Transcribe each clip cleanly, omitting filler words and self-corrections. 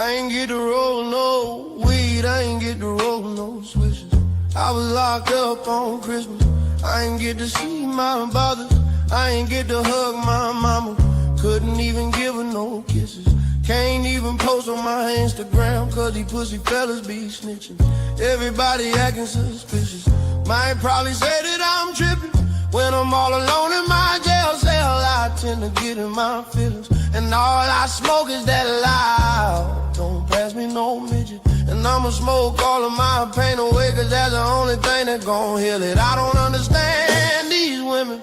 I ain't get to roll no weed, I ain't get to roll no switches. I was locked up on Christmas, I ain't get to see my brothers, I ain't get to hug my mama, couldn't even give her no kisses. Can't even post on my Instagram, cause these pussy fellas be snitching. Everybody acting suspicious, might probably say that I'm tripping. When I'm all alone in my jail cell, I tend to get in my feelings. And all I smoke is that loud, don't pass me no midget. And I'ma smoke all of my pain away, cause that's the only thing that gon' heal it. I don't understand these women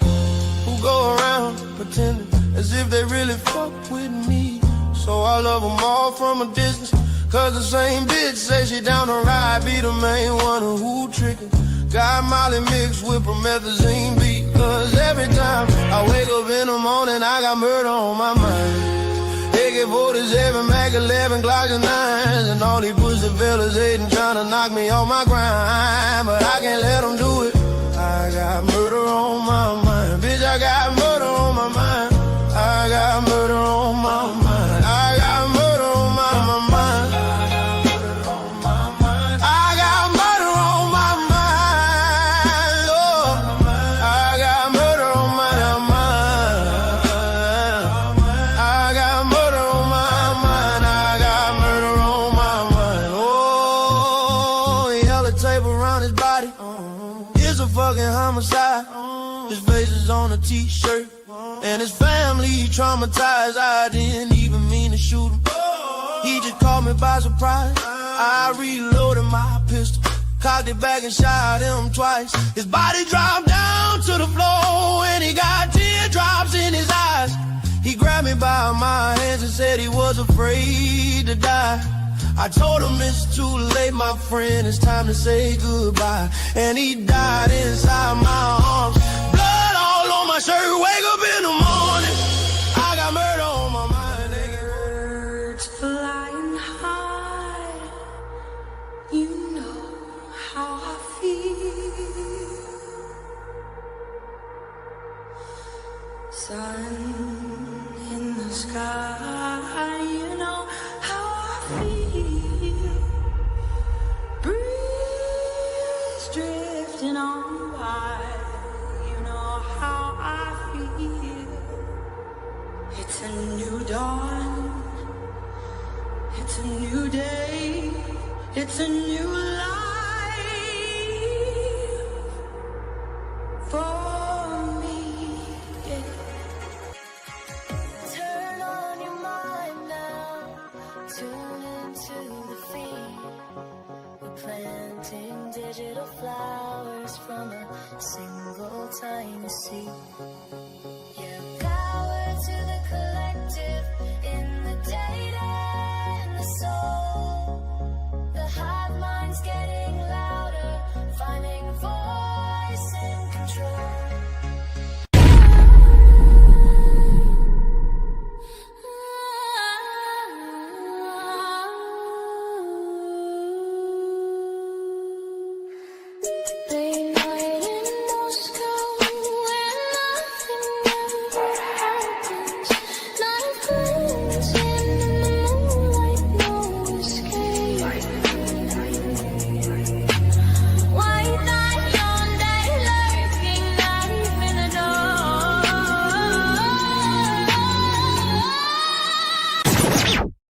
who go around pretending as if they really fuck with me. So I love them all from a distance, cause the same bitch say she down to ride, be the main one who trickin'. Got Molly mixed with promethazine beat, cause every time I wake up in the morning, I got murder on my mind. AK-47, Mac 11, Glocks and 9s, and all these pussy fellas hating, trying to knock me off my grind, but I can't let them do it. I got murder on my mind, bitch, I got murder on my mind. I got murder on my mind. I got murder on my mind. I got murder on my mind. Oh, I got murder on my mind. I got murder on my mind. I got murder on my mind. Oh, yellow tape around his body. It's a fucking homicide. His face is on a t-shirt. And his family traumatized, I didn't even mean to shoot him. He just caught me by surprise. I reloaded my pistol, cocked it back and shot him twice. His body dropped down to the floor and he got teardrops in his eyes. He grabbed me by my hands and said he was afraid to die. I told him it's too late, my friend, it's time to say goodbye. And he died inside my arms, blood all on my shirt. Wake up in the morning, I got murder on my mind. Birds flying high, you know how I feel. Sun in the sky, you know how I feel. Breeze drifting on by, you know how I feel. It's a new dawn, it's a new day, it's a new life for me, yeah. Turn on your mind now, tune into the feed. We're planting digital flowers from a single tiny seed. Yeah, power to the collective in the data and the soul. The hive mind's getting louder, finding voice and control. Late night in Moscow, where nothing ever happens. Night blends in the moonlight, no escape. White knight on day, lurking knife in the door.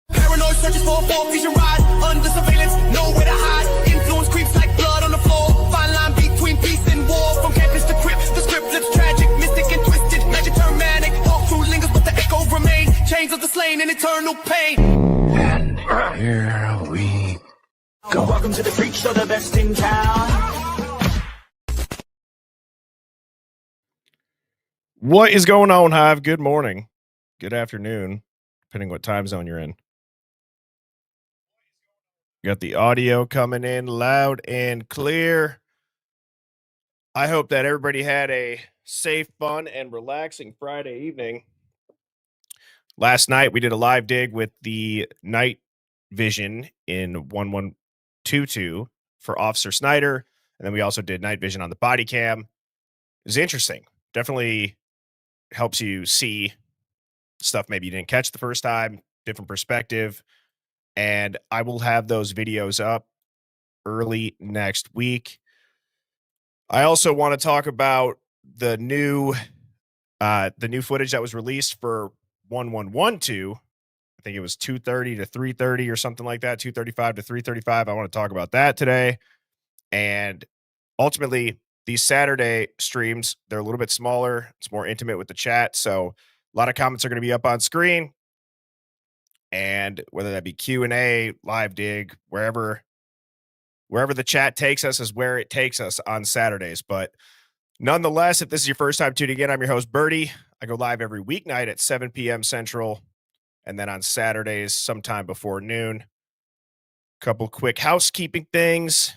Paranoid searches for a full vision ride. Under surveillance, nowhere to hide. Influence creeps like blood on the floor. Fine line between peace and war. From campus to crypt, the script lips tragic, mystic and twisted. Magic turn manic. Walk through lingers, but the echo remain. Chains of the slain and eternal pain. And here we go. Welcome to the freak show, the best in town. What is going on, Hive? Good morning. Good afternoon, depending what time zone you're in. Got the audio coming in loud and clear. I hope that everybody had a safe, fun, and relaxing Friday evening. Last night, we did a live dig with the night vision in 1122 for Officer Snyder. And then we also did night vision on the body cam. It was interesting. Definitely helps you see stuff maybe you didn't catch the first time, different perspective. and I will have those videos up early next week. I also want to talk about the new footage that was released for 1112. I think it was 2:30 to 3:30 or something like that, 2:35 to 3:35. I want to talk about that today. And ultimately, these Saturday streams, they're a little bit smaller. It's more intimate with the chat. So a lot of comments are going to be up on screen. And whether that be Q&A, live dig, wherever the chat takes us is where it takes us on Saturdays. But nonetheless, if this is your first time tuning in, I'm your host, Birdie. I go live every weeknight at 7 p.m. Central, and then on Saturdays, sometime before noon. Couple quick housekeeping things.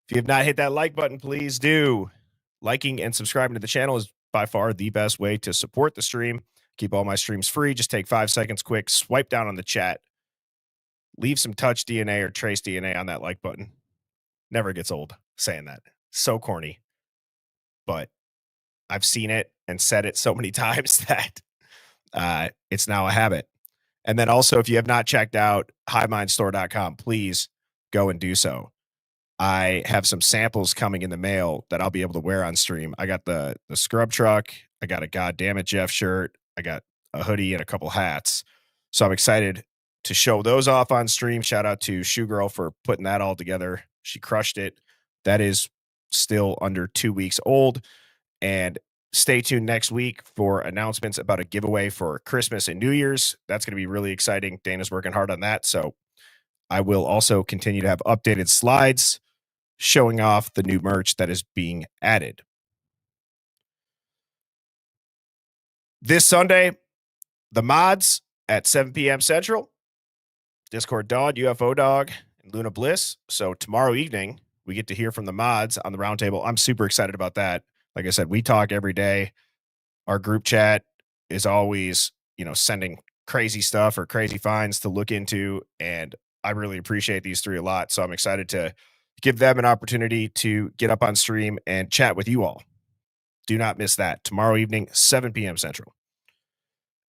If you have not hit that like button, please do. Liking and subscribing to the channel is by far the best way to support the stream. Keep all my streams free. Just take 5 seconds quick, swipe down on the chat, leave some touch DNA or trace DNA on that like button. Never gets old saying that. So corny. But I've seen it and said it so many times that it's now a habit. And then also, if you have not checked out hivemindstore.com, please go and do so. I have some samples coming in the mail that I'll be able to wear on stream. I got the scrub truck. I got a Goddamn It Jeff shirt. I got a hoodie and a couple hats. So I'm excited to show those off on stream. Shout out to Shoe Girl for putting that all together. She crushed it. That is still under 2 weeks old. And stay tuned next week for announcements about a giveaway for Christmas and New Year's. That's going to be really exciting. Dana's working hard on that. So I will also continue to have updated slides showing off the new merch that is being added. This Sunday, the mods at 7 p.m. Central, Discord Dog, UFO Dog, and Luna Bliss. So tomorrow evening, we get to hear from the mods on the roundtable. I'm super excited about that. Like I said, we talk every day. Our group chat is always, sending crazy stuff or crazy finds to look into. And I really appreciate these three a lot. So I'm excited to give them an opportunity to get up on stream and chat with you all. Do not miss that. Tomorrow evening, 7 p.m. Central.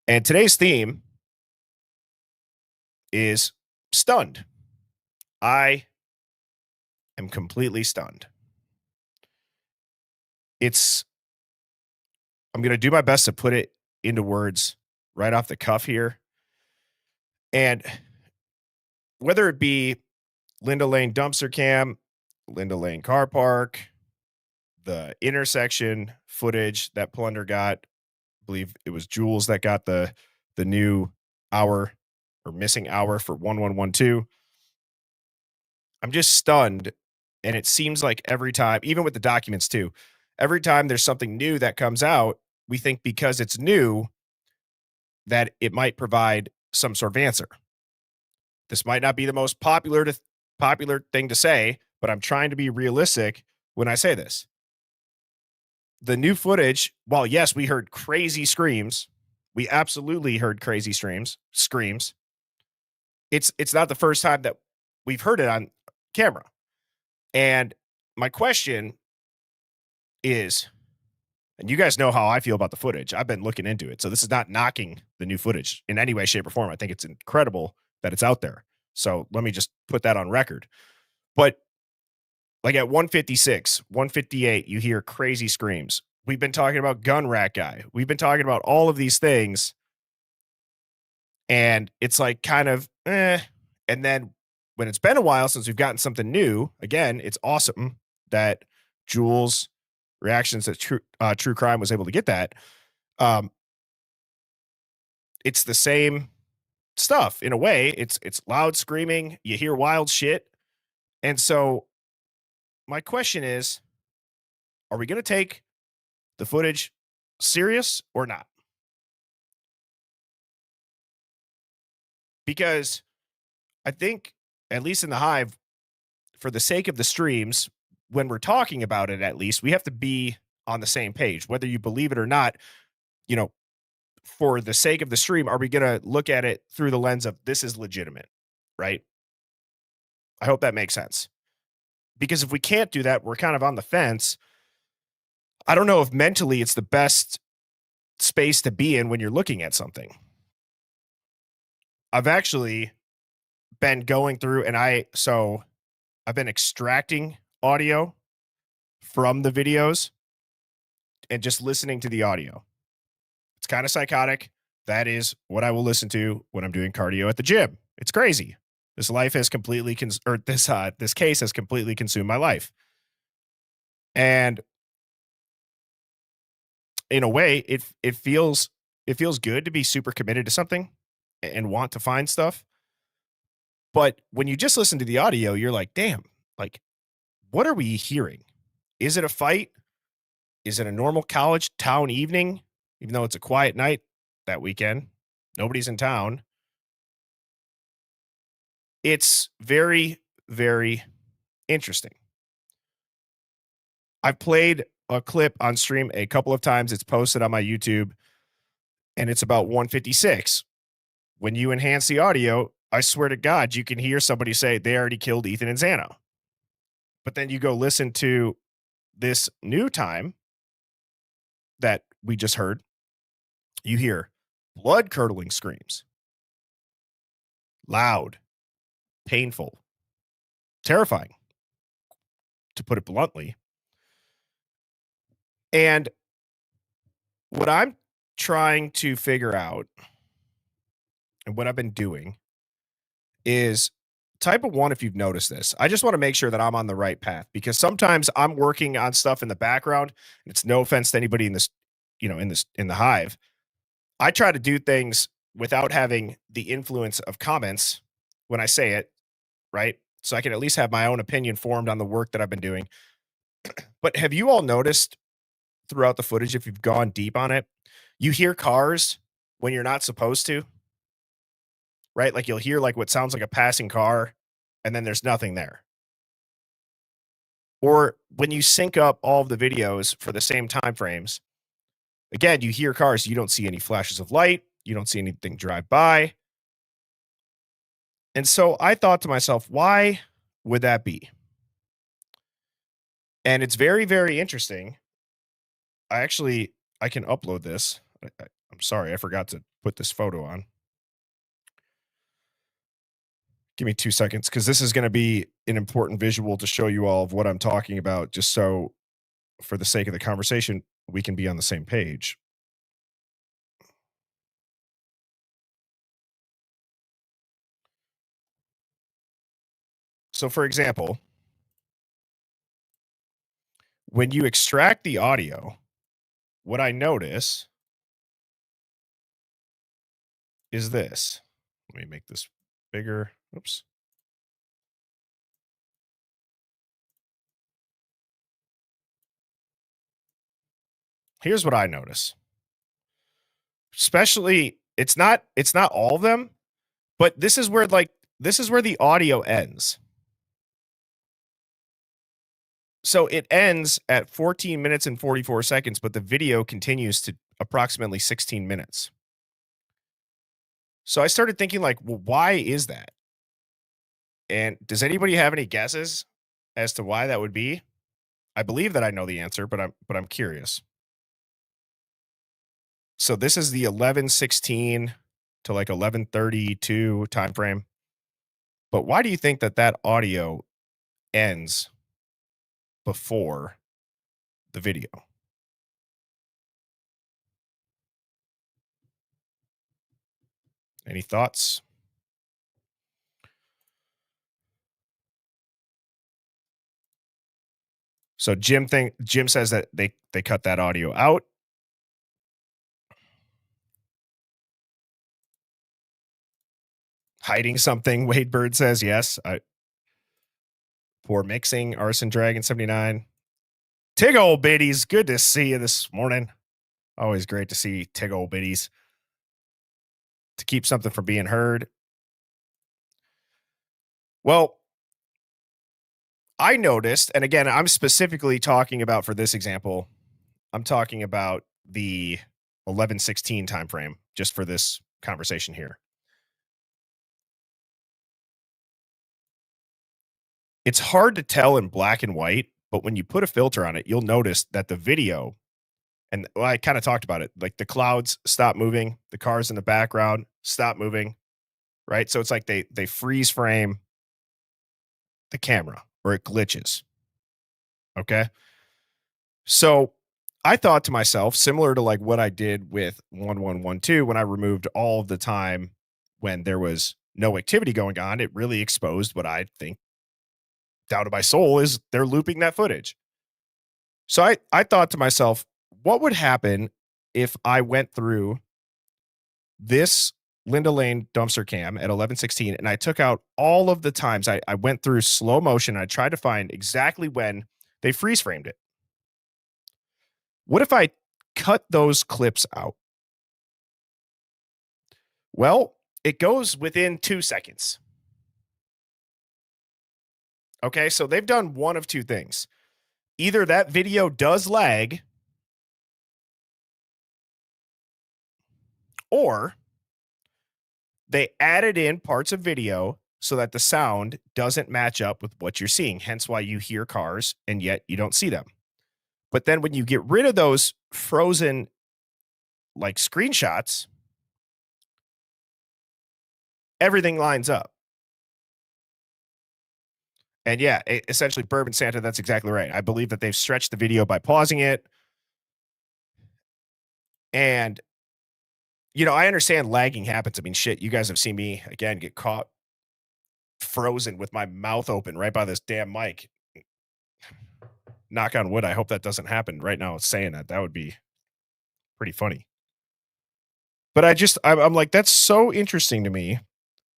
And today's theme is stunned. I am completely stunned. I'm going to do my best to put it into words right off the cuff here. And whether it be Linda Lane dumpster cam, Linda Lane car park, the intersection footage that Plunder got, I believe it was Jules that got the new hour or missing hour for 1112. I'm just stunned. And it seems like every time, even with the documents too, every time there's something new that comes out, we think because it's new that it might provide some sort of answer. This might not be the most popular thing to say, but I'm trying to be realistic when I say this. The new footage, while yes, we heard crazy screams, we absolutely heard crazy screams. It's not the first time that we've heard it on camera. And my question is, and you guys know how I feel about the footage. I've been looking into it. So this is not knocking the new footage in any way, shape, or form. I think it's incredible that it's out there. So let me just put that on record. But like at 156, 158, you hear crazy screams. We've been talking about gun rack guy. We've been talking about all of these things. And it's like kind of, And then when it's been a while since we've gotten something new, again, it's awesome that Jules Reactions that True Crime was able to get that. It's the same stuff in a way. It's loud screaming. You hear wild shit. And so my question is, are we going to take the footage serious or not? Because I think, at least in the Hive, for the sake of the streams, when we're talking about it, at least we have to be on the same page, whether you believe it or not. For the sake of the stream, are we going to look at it through the lens of this is legitimate, right? I hope that makes sense. Because if we can't do that, we're kind of on the fence. I don't know if mentally it's the best space to be in when you're looking at something. I've actually been going through and I've been extracting audio from the videos and just listening to the audio. It's kind of psychotic. That is what I will listen to when I'm doing cardio at the gym. It's crazy. This life has completely this case has completely consumed my life. And in a way, it feels good to be super committed to something and want to find stuff. But when you just listen to the audio, you're like, damn, like, what are we hearing? Is it a fight? Is it a normal college town evening? Even though it's a quiet night that weekend, nobody's in town. It's very, very interesting. I've played a clip on stream a couple of times. It's posted on my YouTube, and it's about 156. When you enhance the audio, I swear to God, you can hear somebody say they already killed Ethan and Xano. But then you go listen to this new time that we just heard, you hear blood curdling screams, loud, painful, terrifying, to put it bluntly. And what I'm trying to figure out and what I've been doing is type of one, if you've noticed this. I just want to make sure that I'm on the right path because sometimes I'm working on stuff in the background. And it's no offense to anybody in this, in the hive. I try to do things without having the influence of comments when I say it, right? So I can at least have my own opinion formed on the work that I've been doing. But have you all noticed throughout the footage, if you've gone deep on it, you hear cars when you're not supposed to, right? Like you'll hear like what sounds like a passing car and then there's nothing there. Or when you sync up all of the videos for the same time frames, again, you hear cars, you don't see any flashes of light, you don't see anything drive by. And so I thought to myself, why would that be? And it's very, very interesting. I can upload this. I'm sorry, I forgot to put this photo on. Give me 2 seconds because this is going to be an important visual to show you all of what I'm talking about, just so for the sake of the conversation, we can be on the same page. So, for example, when you extract the audio, what I notice is this. Let me make this bigger. Oops. Here's what I notice. Especially, it's not all of them, but this is where the audio ends. So it ends at 14 minutes and 44 seconds, but the video continues to approximately 16 minutes. So I started thinking like, well, why is that? And does anybody have any guesses as to why that would be? I believe that I know the answer, but I'm curious. So this is the 11:16 to like 11:32 time frame. But why do you think that audio ends before the video? Any thoughts? So Jim says that they cut that audio out. Hiding something, Wade Bird says yes. Poor mixing, Arson Dragon 79. Tig old biddies, good to see you this morning. Always great to see Tig old biddies. To keep something from being heard. Well, I noticed, and again, I'm specifically talking about for this example, I'm talking about the 11:16 time frame just for this conversation here. It's hard to tell in black and white, but when you put a filter on it, you'll notice that the video, and I kind of talked about it, like the clouds stop moving, the cars in the background stop moving. right? So it's like they freeze frame the camera or it glitches. Okay. So I thought to myself, similar to like what I did with 1112 when I removed all of the time when there was no activity going on, it really exposed what I think down to my soul is they're looping that footage. So I thought to myself, what would happen if I went through this Linda Lane dumpster cam at 11:16 and I took out all of the times I went through slow motion. I tried to find exactly when they freeze framed it. What if I cut those clips out? Well, it goes within 2 seconds. Okay, so they've done one of two things. Either that video does lag, or they added in parts of video so that the sound doesn't match up with what you're seeing, hence why you hear cars and yet you don't see them. But then when you get rid of those frozen like screenshots, everything lines up. And yeah, essentially, Bourbon Santa, that's exactly right. I believe that they've stretched the video by pausing it. And, I understand lagging happens. I mean, shit, you guys have seen me, again, get caught frozen with my mouth open right by this damn mic. Knock on wood. I hope that doesn't happen right now. Saying that, that would be pretty funny. But I'm like, that's so interesting to me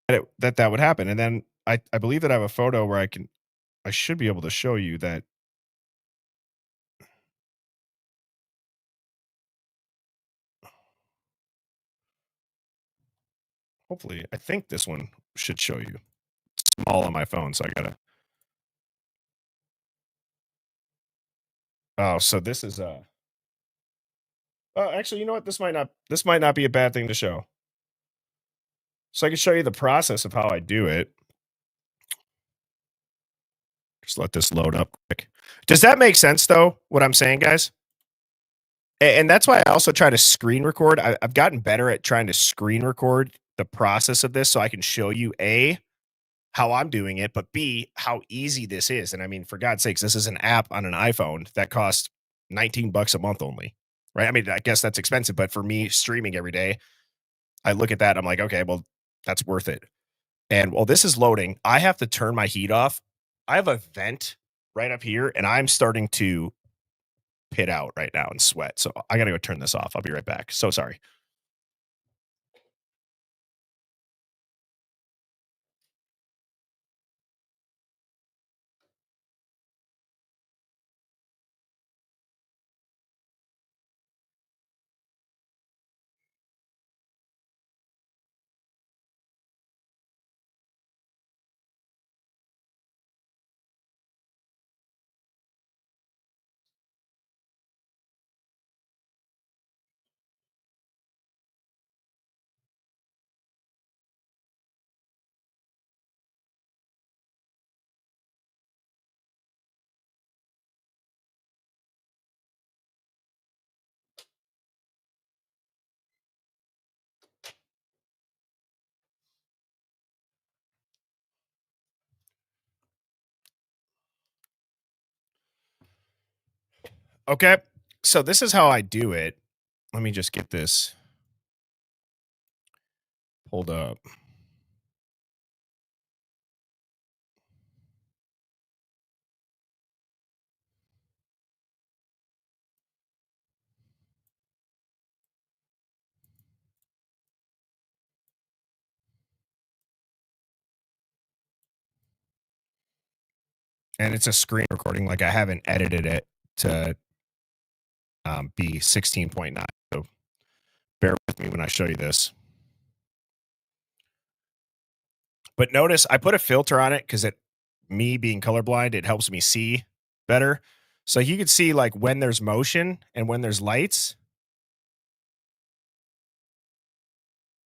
that would happen. And then I believe that I have a photo where I should be able to show you that. Hopefully, I think this one should show you. It's small on my phone, so I gotta. Oh, so this is Oh, actually, you know what? This might not be a bad thing to show. So I can show you the process of how I do it. Just let this load up quick. Does that make sense though? What I'm saying, guys? And that's why I also try to screen record. I've gotten better at trying to screen record the process of this so I can show you A, how I'm doing it, but B, how easy this is. And I mean, for God's sakes, this is an app on an iPhone that costs $19 a month only. Right. I mean, I guess that's expensive, but for me streaming every day, I look at that. I'm like, okay, well, that's worth it. And while this is loading, I have to turn my heat off. I have a vent right up here, and I'm starting to pit out right now and sweat. So I got to go turn this off. I'll be right back. So sorry. Okay. So this is how I do it. Let me just get this pulled up. And it's a screen recording. Like I haven't edited it to be 16.9. So bear with me when I show you this. But notice I put a filter on it because me being colorblind, it helps me see better. So you can see like when there's motion and when there's lights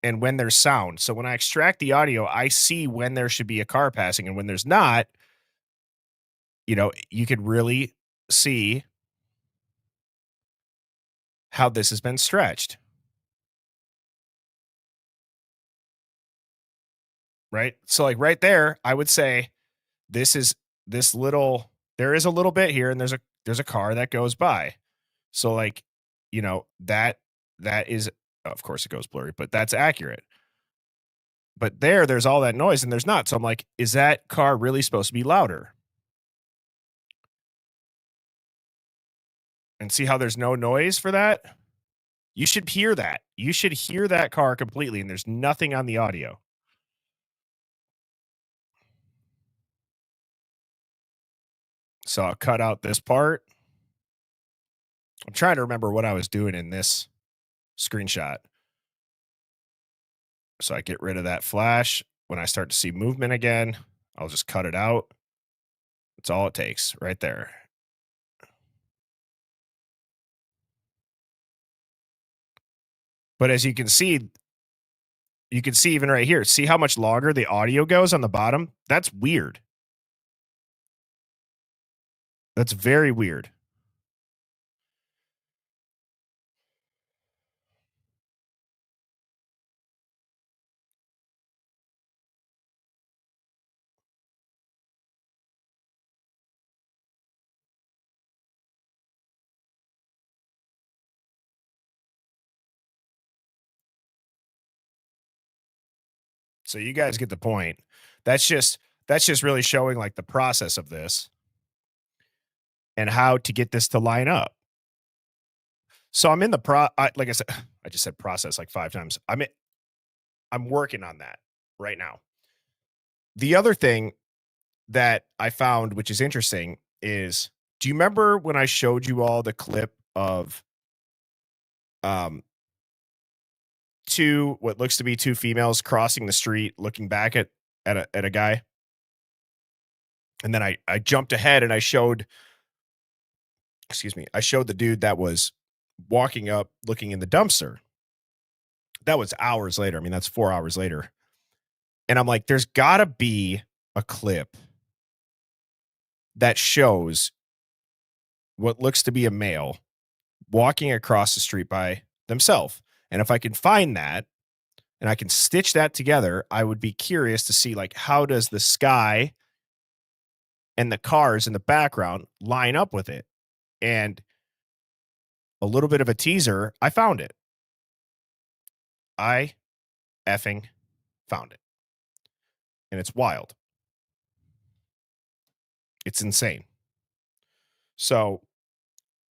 and when there's sound. So when I extract the audio, I see when there should be a car passing and when there's not. You could really see how this has been stretched. right? So like right there, I would say this is this little, there is a little bit here and there's a car that goes by. So like, that is, of course it goes blurry, but that's accurate. But there's all that noise and there's not. So I'm like, is that car really supposed to be louder? And see how there's no noise for that? You should hear that. You should hear that car completely and there's nothing on the audio. So I'll cut out this part. I'm trying to remember what I was doing in this screenshot. So I get rid of that flash. When I start to see movement again, I'll just cut it out. That's all it takes right there. But as you can see even right here, see how much longer the audio goes on the bottom? That's weird. That's very weird. So you guys get the point. That's just really showing like the process of this and how to get this to line up. So I'm in the like I said, I just said process like 5 times. I'm working on that right now. The other thing that I found, which is interesting, is do you remember when I showed you all the clip of what looks to be 2 females crossing the street looking back at a guy? And then I jumped ahead and I showed the dude that was walking up looking in the dumpster. That was hours later. I mean, that's 4 hours later. And I'm like, there's got to be a clip that shows what looks to be a male walking across the street by themselves. And if I can find that and I can stitch that together, I would be curious to see like how does the sky and the cars in the background line up with it. And a little bit of a teaser, I found it. I effing found it. And it's wild. It's insane. So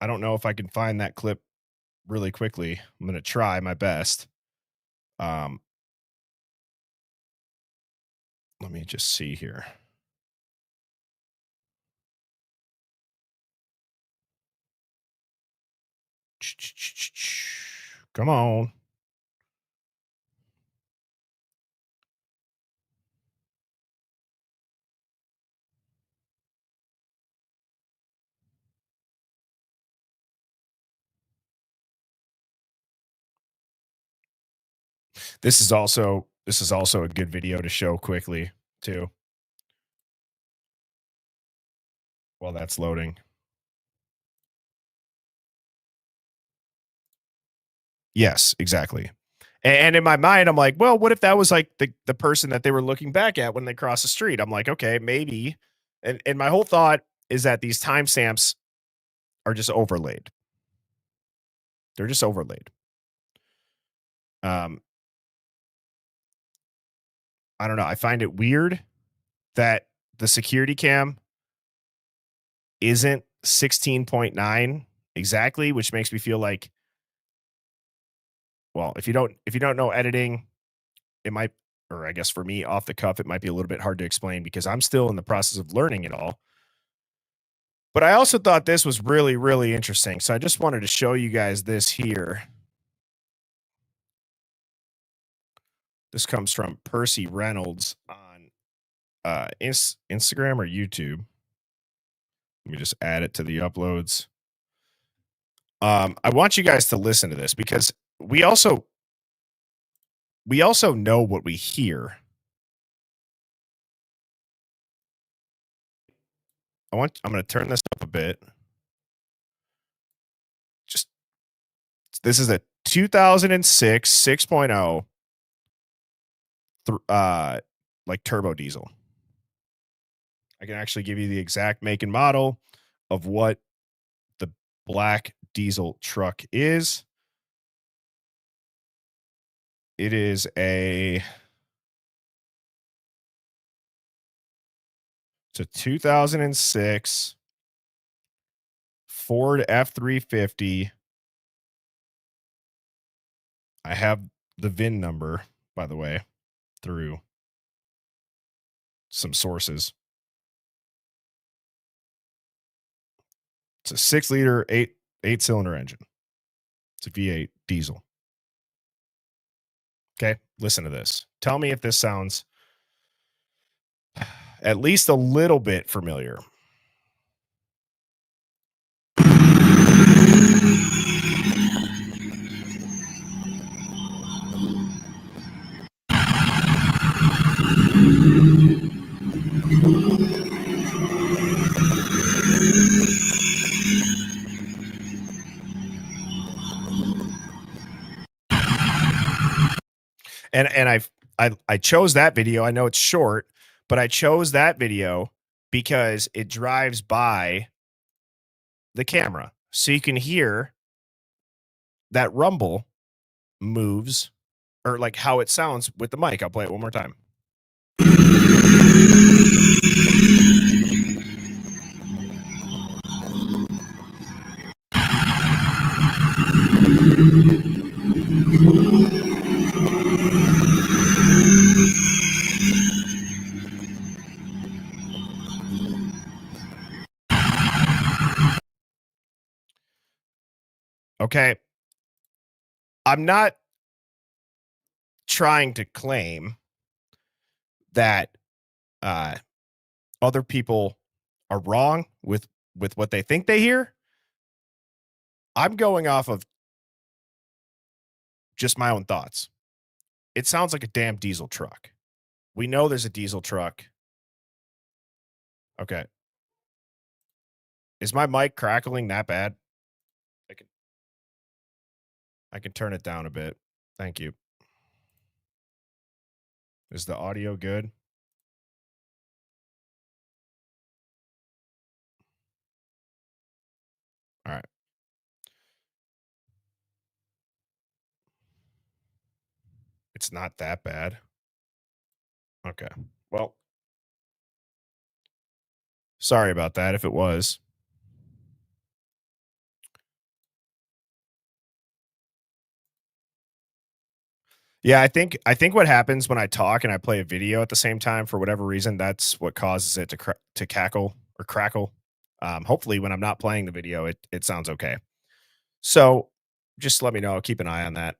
I don't know if I can find that clip really quickly. I'm going to try my best. Let me just see here. Come on. This is also a good video to show quickly too. While that's loading. Yes, exactly. And in my mind, I'm like, well, what if that was like the person that they were looking back at when they crossed the street? I'm like, okay, maybe. And my whole thought is that these timestamps are just overlaid. They're just overlaid. I don't know. I find it weird that the security cam isn't 16.9 exactly, which makes me feel like, well, if you don't know editing, it might, or I guess for me off the cuff, it might be a little bit hard to explain because I'm still in the process of learning it all. But I also thought this was really, really interesting. So I just wanted to show you guys this here. This comes from Percy Reynolds on Instagram or YouTube. Let me just add it to the uploads. I want you guys to listen to this because we also know what we hear. I'm going to turn this up a bit. Just this is a 2006 6.0 like turbo diesel. I can actually give you the exact make and model of what the black diesel truck is. It is it's a 2006 Ford F-350. I have the VIN number, by the way, through some sources. It's a 6-liter, eight-cylinder engine. It's a V8 diesel. Okay, listen to this. Tell me if this sounds at least a little bit familiar. And I chose that video. I know it's short, but I chose that video because it drives by the camera. So you can hear that rumble moves, or like how it sounds with the mic. I'll play it one more time. Okay. I'm not trying to claim that other people are wrong with what they think they hear. I'm going off of just my own thoughts. It sounds like a damn diesel truck. We know there's a diesel truck. Okay. Is my mic crackling that bad? I can turn it down a bit. Thank you. Is the audio good? All right. It's not that bad. Okay. Well, sorry about that if it was. Yeah, I think what happens when I talk and I play a video at the same time, for whatever reason, that's what causes it to cackle or crackle. Hopefully, when I'm not playing the video, it sounds okay. So just let me know. Keep an eye on that.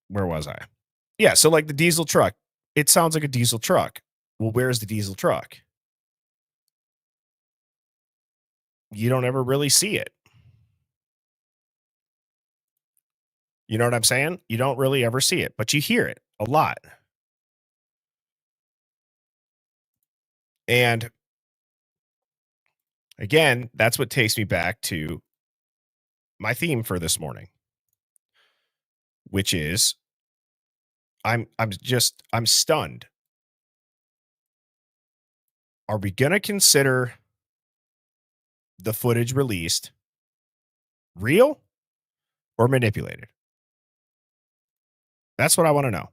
Where was I? Yeah, so like the diesel truck, it sounds like a diesel truck. Well, where's the diesel truck? You don't ever really see it. You know what I'm saying? You don't really ever see it, but you hear it a lot. And again, that's what takes me back to my theme for this morning, which is I'm stunned. Are we going to consider the footage released real or manipulated? That's what I want to know.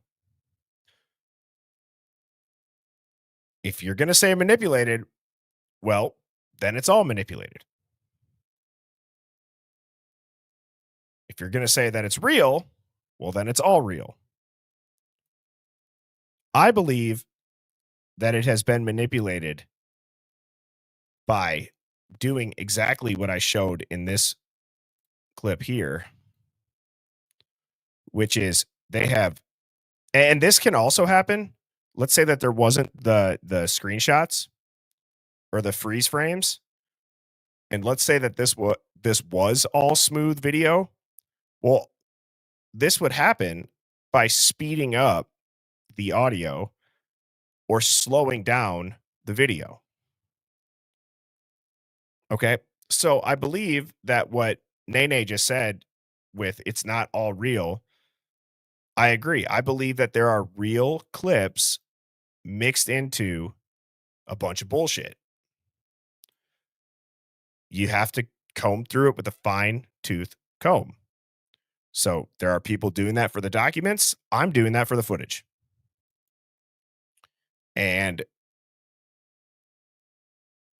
If you're going to say manipulated, well, then it's all manipulated. If you're going to say that it's real, well, then it's all real. I believe that it has been manipulated by doing exactly what I showed in this clip here, which is they have, and this can also happen. Let's say that there wasn't the screenshots or the freeze frames, and let's say that this was all smooth video. Well, this would happen by speeding up the audio or slowing down the video. Okay. So I believe that what Nene just said with it's not all real, I agree. I believe that there are real clips mixed into a bunch of bullshit. You have to comb through it with a fine tooth comb. So there are people doing that for the documents. I'm doing that for the footage. And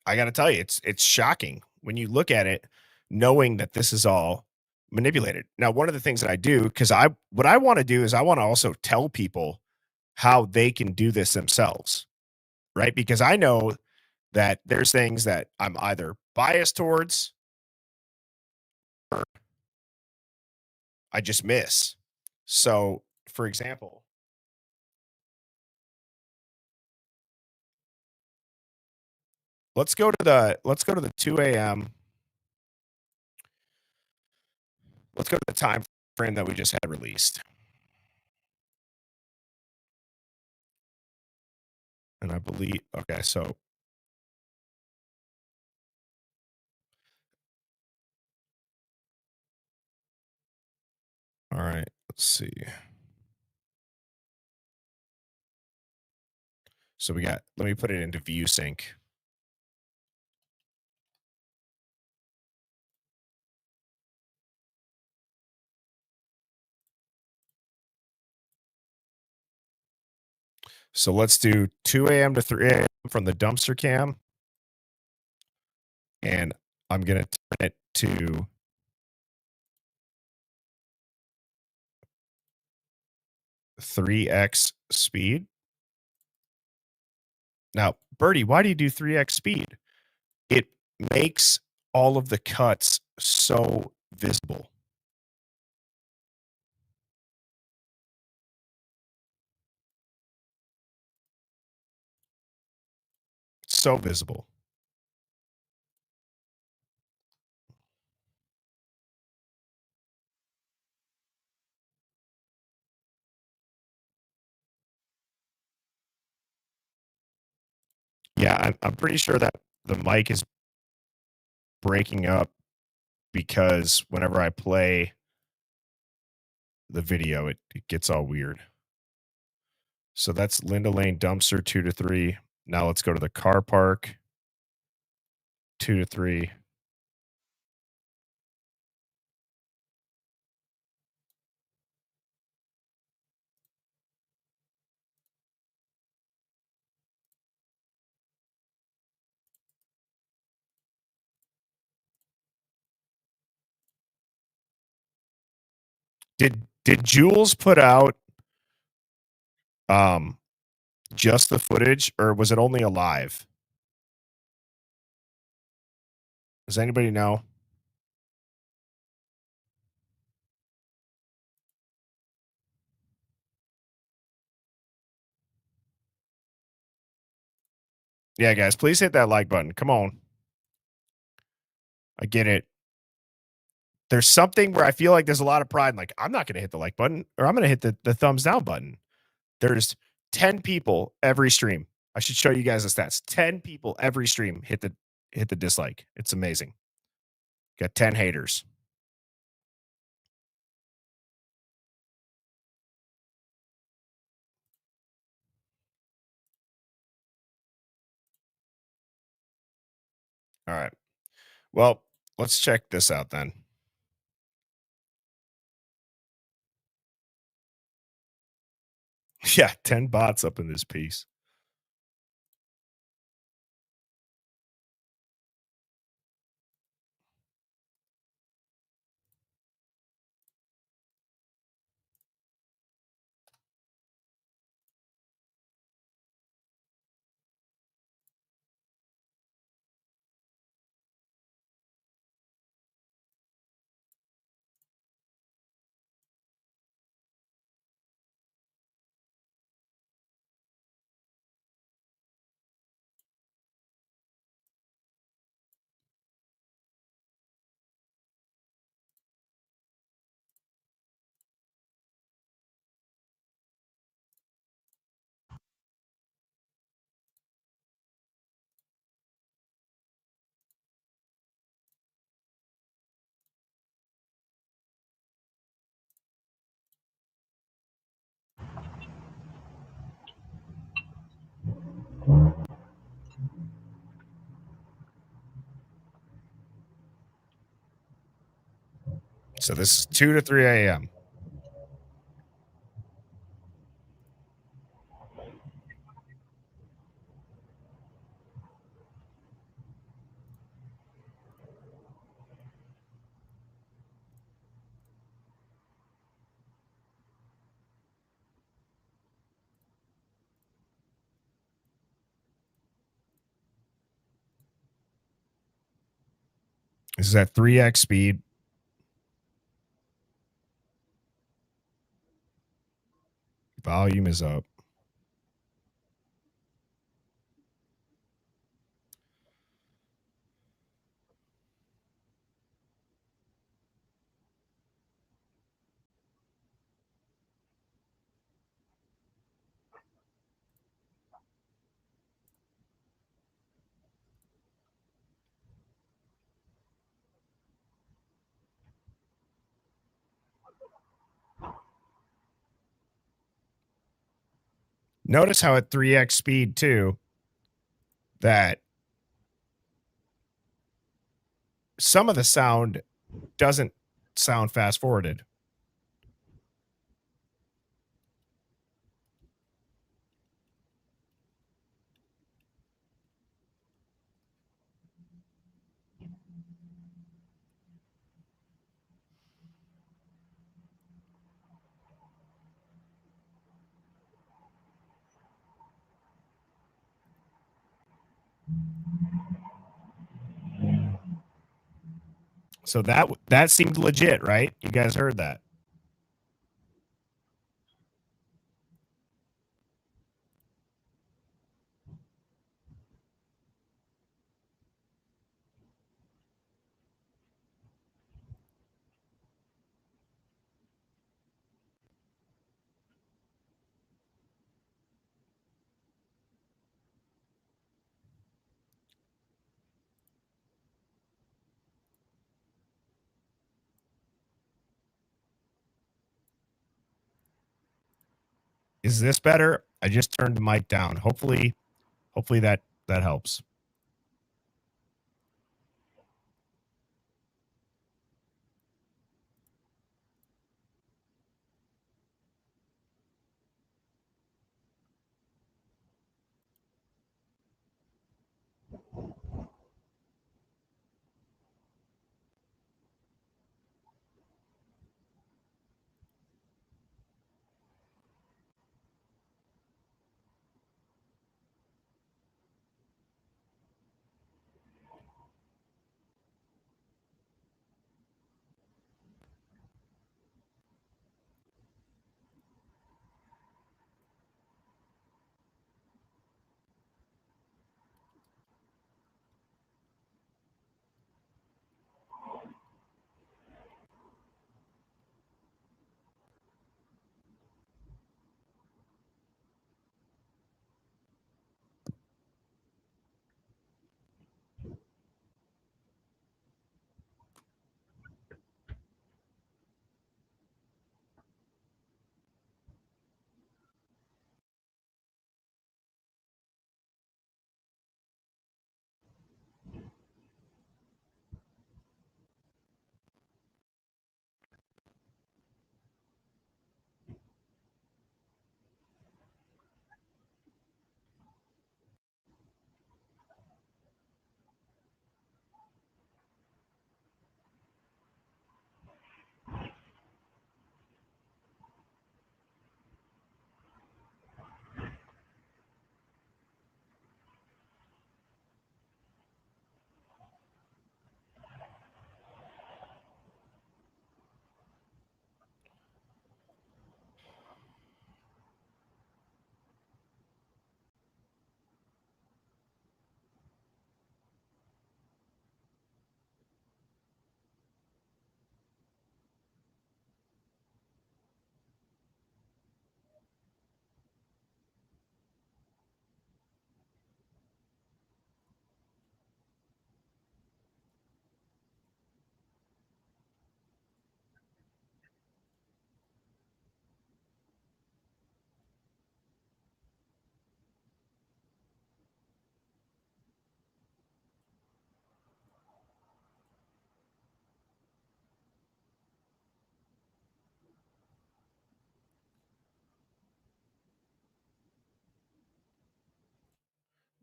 I got to tell you, it's shocking when you look at it, knowing that this is all manipulated. Now, one of the things that I do, because what I want to do is I want to also tell people how they can do this themselves, right? Because I know that there's things that I'm either biased towards, I just miss. So, for example, let's go to the 2 a.m. Let's go to the time frame that we just had released. And I believe okay, so all right, let's see. So we got let me put it into view sync. So let's do 2 a.m. to 3 a.m. from the dumpster cam. And I'm gonna turn it to 3x speed. Now, Birdie, why do you do 3x speed? It makes all of the cuts so visible. So visible. Yeah, I'm pretty sure that the mic is breaking up because whenever I play the video, it gets all weird. So that's Linda Lane dumpster 2 to 3. Now let's go to the car park 2 to 3. Did Jules put out um just the footage or was it only a live? Does anybody know? Yeah, guys, please hit that like button. Come on. I get it. There's something where I feel like there's a lot of pride. Like, I'm not going to hit the like button or I'm going to hit the thumbs down button. There's 10 people every stream. I should show you guys the stats. 10 people every stream hit the dislike. It's amazing. Got 10 haters. All right. Well, let's check this out then. Yeah, 10 bots up in this piece. So this is 2 to 3 a.m. This is at 3x speed. Volume is up. Notice how at 3x speed too, that some of the sound doesn't sound fast forwarded. So that seemed legit, right? You guys heard that. Is this better? I just turned the mic down. Hopefully that helps.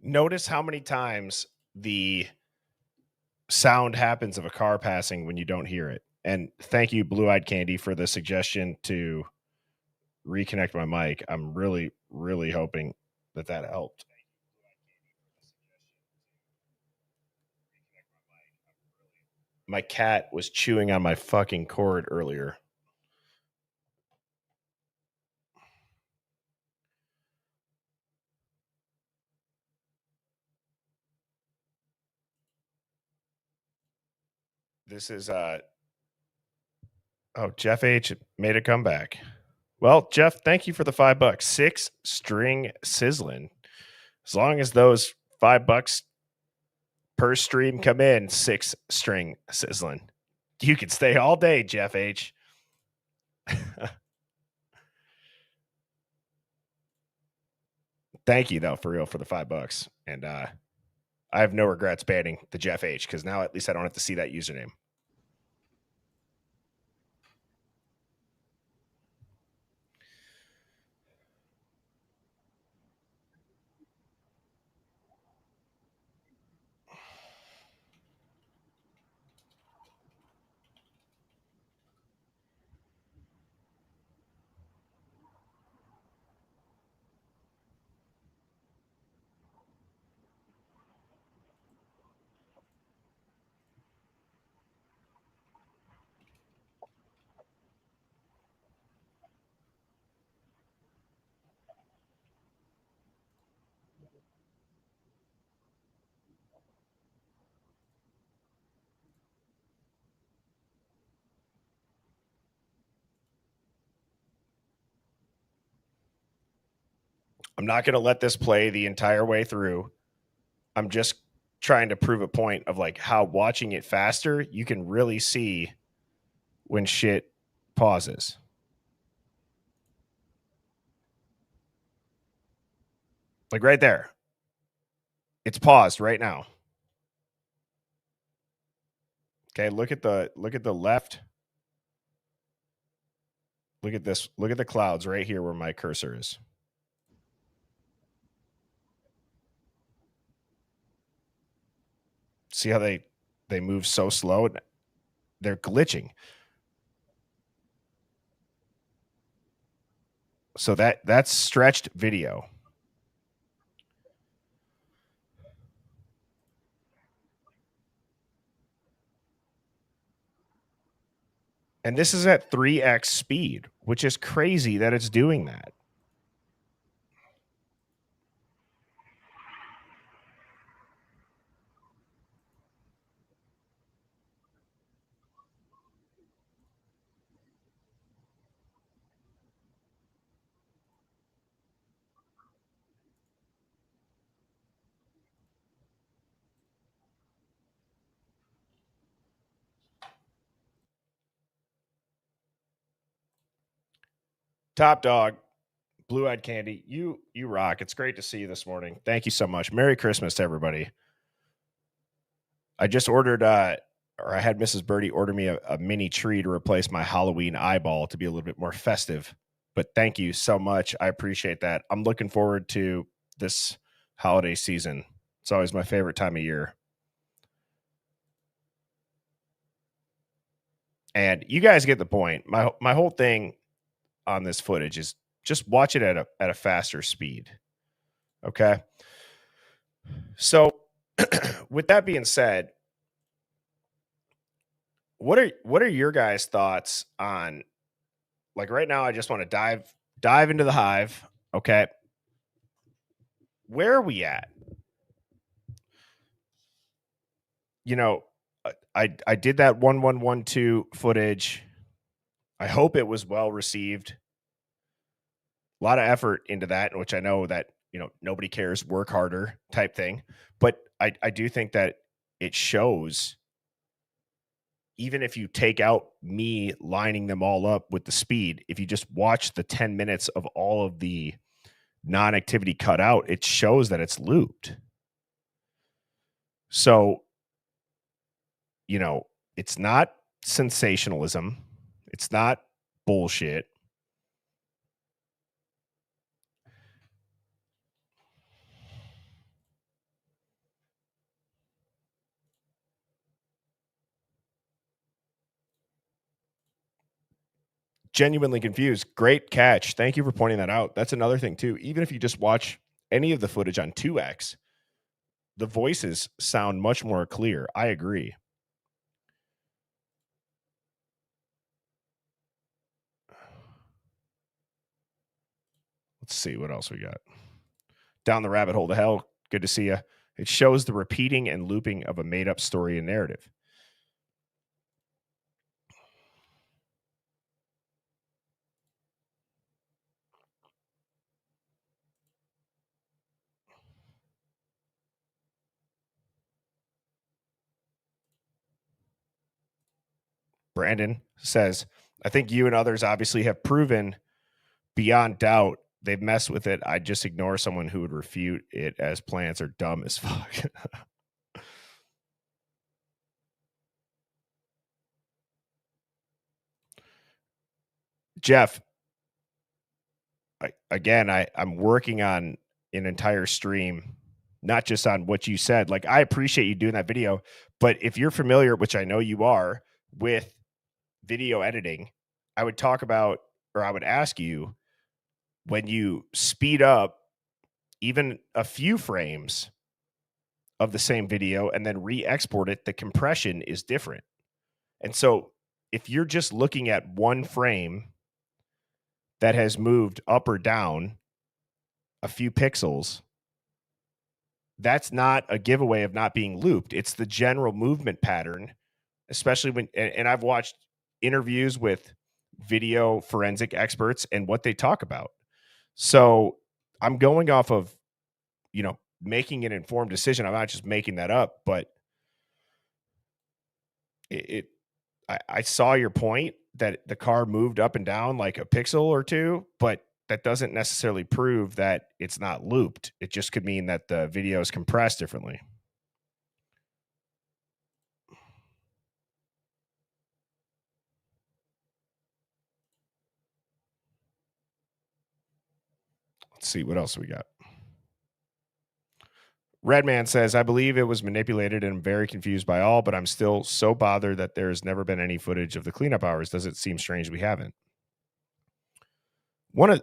notice how many times the sound happens of a car passing when you don't hear it. And thank you, Blue Eyed Candy, for the suggestion to reconnect my mic. I'm really, really hoping that helped. My cat was chewing on my fucking cord earlier. This is Jeff H made a comeback. Well, Jeff, thank you for the $5. 6 string sizzling. As long as those $5 per stream come in, 6 string sizzling. You can stay all day, Jeff H. Thank you though, for real, for the $5. And I have no regrets banning the Jeff H, because now at least I don't have to see that username. I'm not going to let this play the entire way through. I'm just trying to prove a point of like how watching it faster, you can really see when shit pauses. Like right there. It's paused right now. Okay, look at the left. Look at this. Look at the clouds right here where my cursor is. See how they move so slow? They're glitching. So that's stretched video. And this is at 3x speed, which is crazy that it's doing that. Top dog, Blue Eyed Candy, you rock. It's great to see you this morning. Thank you so much. Merry Christmas to everybody. I just ordered, or I had Mrs. Birdie order me a mini tree to replace my Halloween eyeball to be a little bit more festive. But thank you so much. I appreciate that. I'm looking forward to this holiday season. It's always my favorite time of year. And you guys get the point. My whole thing on this footage is just watch it at a faster speed. Okay. So with that being said, what are your guys' thoughts on, like, right now I just want to dive into the hive. Okay. Where are we at? You know, I did that 1112 footage. I hope it was well received. A lot of effort into that, which I know that, you know, nobody cares, work harder type thing. But I do think that it shows, even if you take out me lining them all up with the speed, if you just watch the 10 minutes of all of the non-activity cut out, it shows that it's looped. So, you know, it's not sensationalism. It's not bullshit. genuinely confused. Great catch. Thank you for pointing that out. That's another thing too. Even if you just watch any of the footage on 2X, the voices sound much more clear. I agree. Let's see what else we got. Down the rabbit hole to hell. Good to see you. It shows the repeating and looping of a made-up story and narrative. Brandon says, I think you and others obviously have proven beyond doubt they've messed with it. I'd just ignore someone who would refute it as plants are dumb as fuck. Jeff, I'm working on an entire stream, not just on what you said. Like, I appreciate you doing that video, but if you're familiar, which I know you are, with video editing, I would talk about, or I would ask you, when you speed up even a few frames of the same video and then re-export it, the compression is different. And so if you're just looking at one frame that has moved up or down a few pixels, that's not a giveaway of not being looped. It's the general movement pattern, especially when, and I've watched interviews with video forensic experts and what they talk about. So I'm going off of, making an informed decision. I'm not just making that up, but I saw your point that the car moved up and down like a pixel or two, but that doesn't necessarily prove that it's not looped. It just could mean that the video is compressed differently. Let's see what else we got. Redman says, I believe it was manipulated and I'm very confused by all, but I'm still so bothered that there's never been any footage of the cleanup hours. Does it seem strange we haven't? One of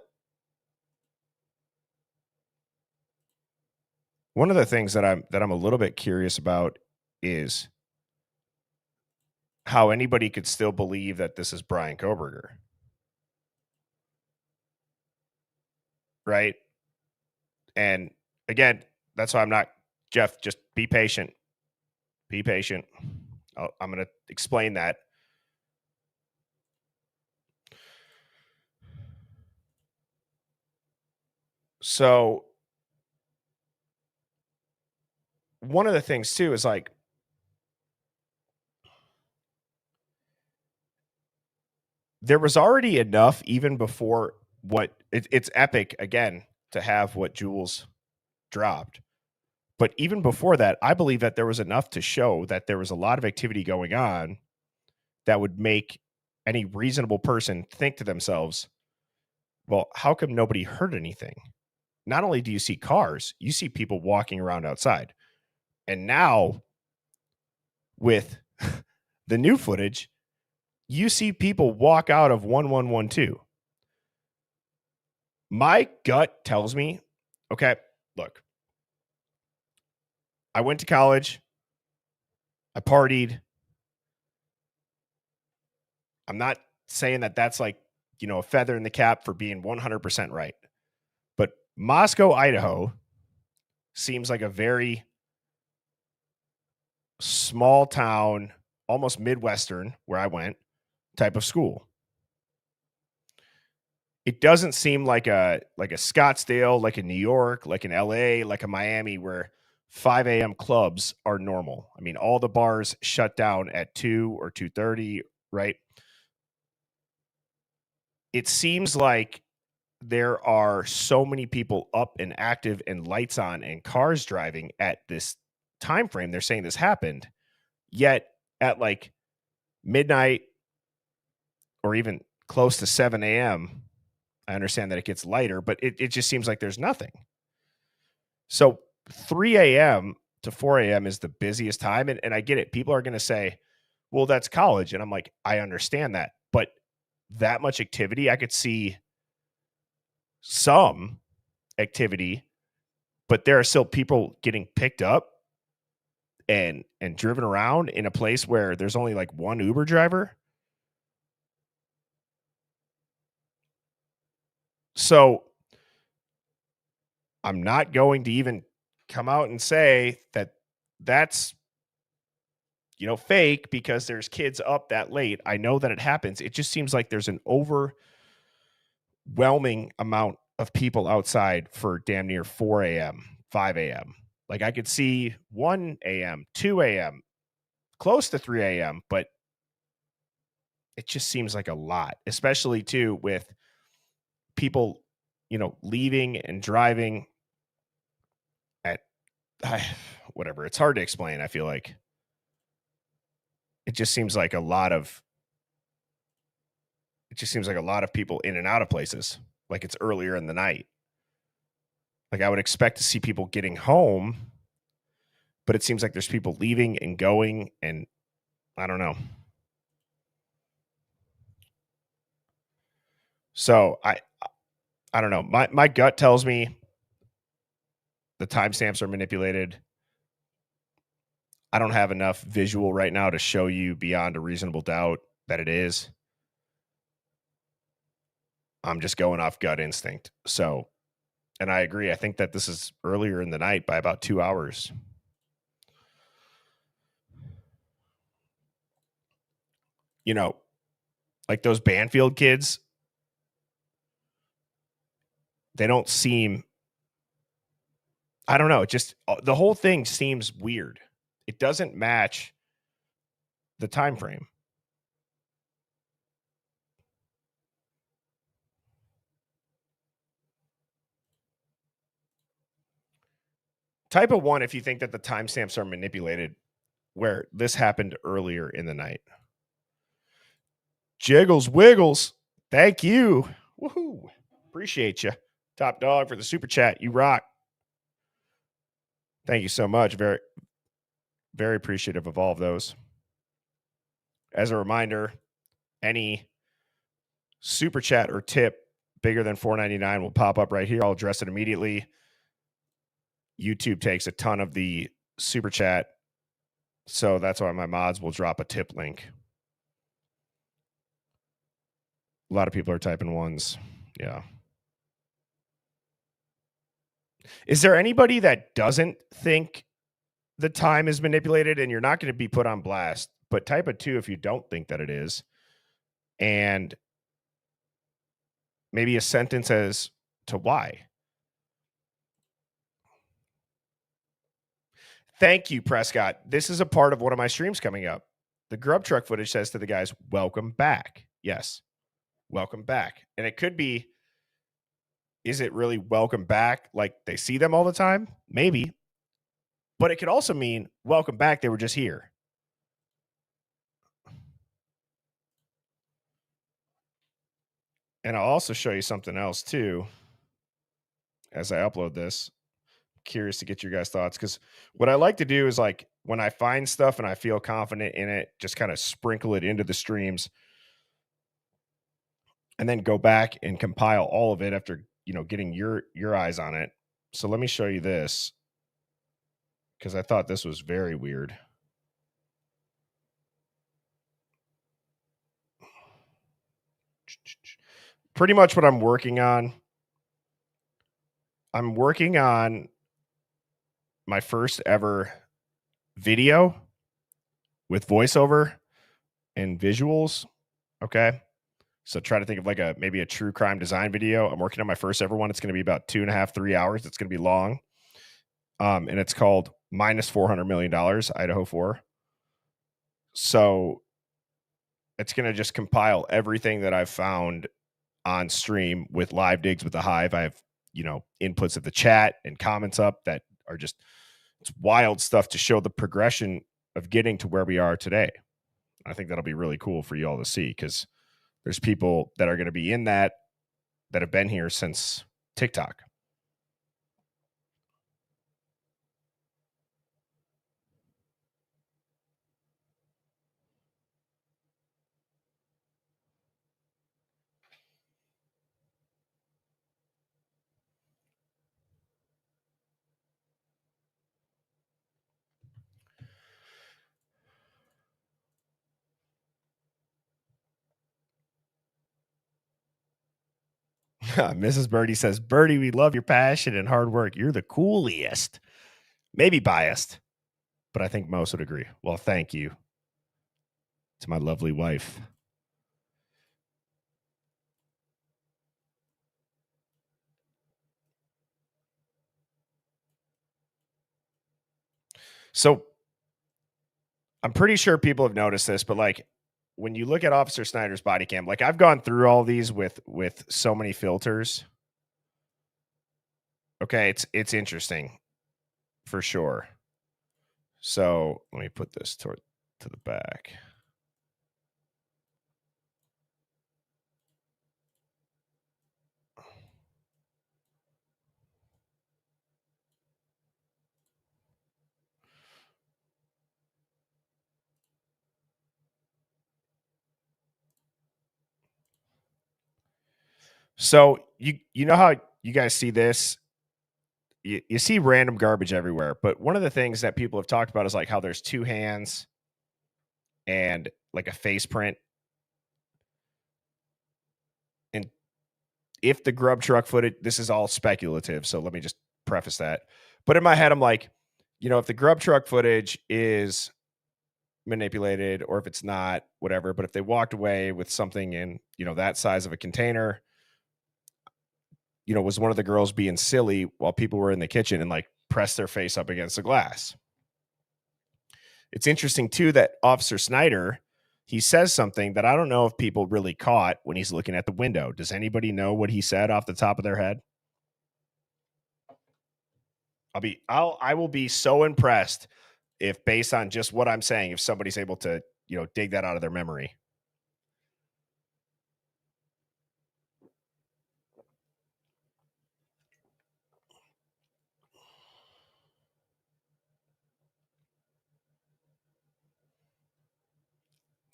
the things that I'm a little bit curious about is how anybody could still believe that this is Brian Koberger. Right? And again, that's why I'm not, Jeff, just be patient. Be patient. I'm going to explain that. So one of the things too is like, there was already enough even before it's epic again to have what Jules dropped. But even before that, I believe that there was enough to show that there was a lot of activity going on that would make any reasonable person think to themselves, well, how come nobody heard anything? Not only do you see cars, you see people walking around outside. And now with the new footage, you see people walk out of 1112. My gut tells me, okay, look, I went to college. I partied. I'm not saying that that's like, a feather in the cap for being 100% right. But Moscow, Idaho seems like a very small town, almost Midwestern, where I went, type of school. It doesn't seem like a Scottsdale, like a New York, like an LA, like a Miami, where 5 a.m. clubs are normal. I mean, all the bars shut down at 2 or 2:30, right? It seems like there are so many people up and active and lights on and cars driving at this time frame. They're saying this happened, yet at like midnight or even close to 7 a.m., I understand that it gets lighter, but it just seems like there's nothing. So 3 a.m. to 4 a.m. is the busiest time. And I get it. People are going to say, well, that's college. And I'm like, I understand that. But that much activity. I could see some activity, but there are still people getting picked up and driven around in a place where there's only like one Uber driver. So I'm not going to even come out and say that that's, you know, fake because there's kids up that late. I know that it happens. It just seems like there's an overwhelming amount of people outside for damn near 4 a.m., 5 a.m. Like I could see 1 a.m., 2 a.m., close to 3 a.m., but it just seems like a lot, especially too with people, you know, leaving and driving at whatever. It's hard to explain. I feel like it just seems like a lot of people in and out of places. Like it's earlier in the night. Like I would expect to see people getting home, but it seems like there's people leaving and going, and I don't know. So I don't know. My gut tells me the timestamps are manipulated. I don't have enough visual right now to show you beyond a reasonable doubt that it is. I'm just going off gut instinct. So, and I agree. I think that this is earlier in the night by about 2 hours. You know, like those Banfield kids, they don't seem, I don't know, it just, the whole thing seems weird. It doesn't match the time frame. Type of 1 if you think that the timestamps are manipulated, where this happened earlier in the night. Jiggles Wiggles, thank you. Woohoo. Appreciate you. Top dog for the super chat. You rock. Thank you so much. Very, very appreciative of all of those. As a reminder, any super chat or tip bigger than $4.99 will pop up right here. I'll address it immediately. YouTube takes a ton of the super chat, so that's why my mods will drop a tip link. A lot of people are typing ones. Yeah. Is there anybody that doesn't think the time is manipulated? And you're not going to be put on blast, but type a 2 if you don't think that it is. And maybe a sentence as to why. Thank you, Prescott. This is a part of one of my streams coming up. The grub truck footage says to the guys, welcome back. Yes, welcome back. And it could be, is it really welcome back? Like they see them all the time? Maybe. But it could also mean welcome back. They were just here. And I'll also show you something else too as I upload this. Curious to get your guys' thoughts, because what I like to do is, like, when I find stuff and I feel confident in it, just kind of sprinkle it into the streams and then go back and compile all of it after, you know, getting your eyes on it. So let me show you this, because I thought this was very weird. Pretty much what I'm working on. I'm working on my first ever video with voiceover and visuals. Okay. So try to think of like maybe a true crime design video. I'm working on my first ever one. It's going to be about 2.5, 3 hours. It's going to be long. And it's called Minus $400 Million, Idaho 4. So it's going to just compile everything that I've found on stream with live digs with the Hive. I have, you know, inputs of the chat and comments up that are just, it's wild stuff to show the progression of getting to where we are today. I think that'll be really cool for you all to see, because there's people that are going to be in that have been here since TikTok. Mrs. Birdie says, Birdie, we love your passion and hard work. You're the coolest. Maybe biased, but I think most would agree. Well, thank you to my lovely wife. So I'm pretty sure people have noticed this, but like when you look at Officer Snyder's body cam, like I've gone through all these with so many filters. Okay, it's interesting for sure. So let me put this to the back. So you know how you guys see this? You see random garbage everywhere, but one of the things that people have talked about is like how there's two hands and like a face print. And if the grub truck footage, this is all speculative, so let me just preface that. But in my head, I'm like, you know, if the grub truck footage is manipulated or if it's not, whatever, but if they walked away with something in, you know, that size of a container, you know, was one of the girls being silly while people were in the kitchen and like pressed their face up against the glass? It's interesting too that Officer Snyder, he says something that I don't know if people really caught when he's looking at the window. Does anybody know what he said off the top of their head? I will be so impressed if, based on just what I'm saying, if somebody's able to, you know, dig that out of their memory.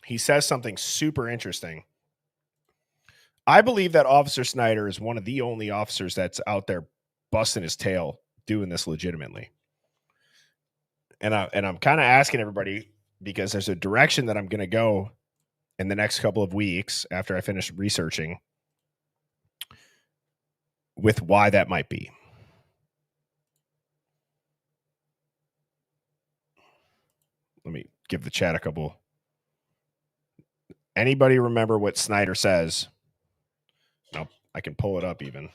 He says something super interesting. I believe that Officer Snyder is one of the only officers that's out there busting his tail doing this legitimately. And I'm kind of asking everybody because there's a direction that I'm going to go in the next couple of weeks after I finish researching with why that might be. Let me give the chat a couple. Anybody remember what Snyder says? Nope, I can pull it up even.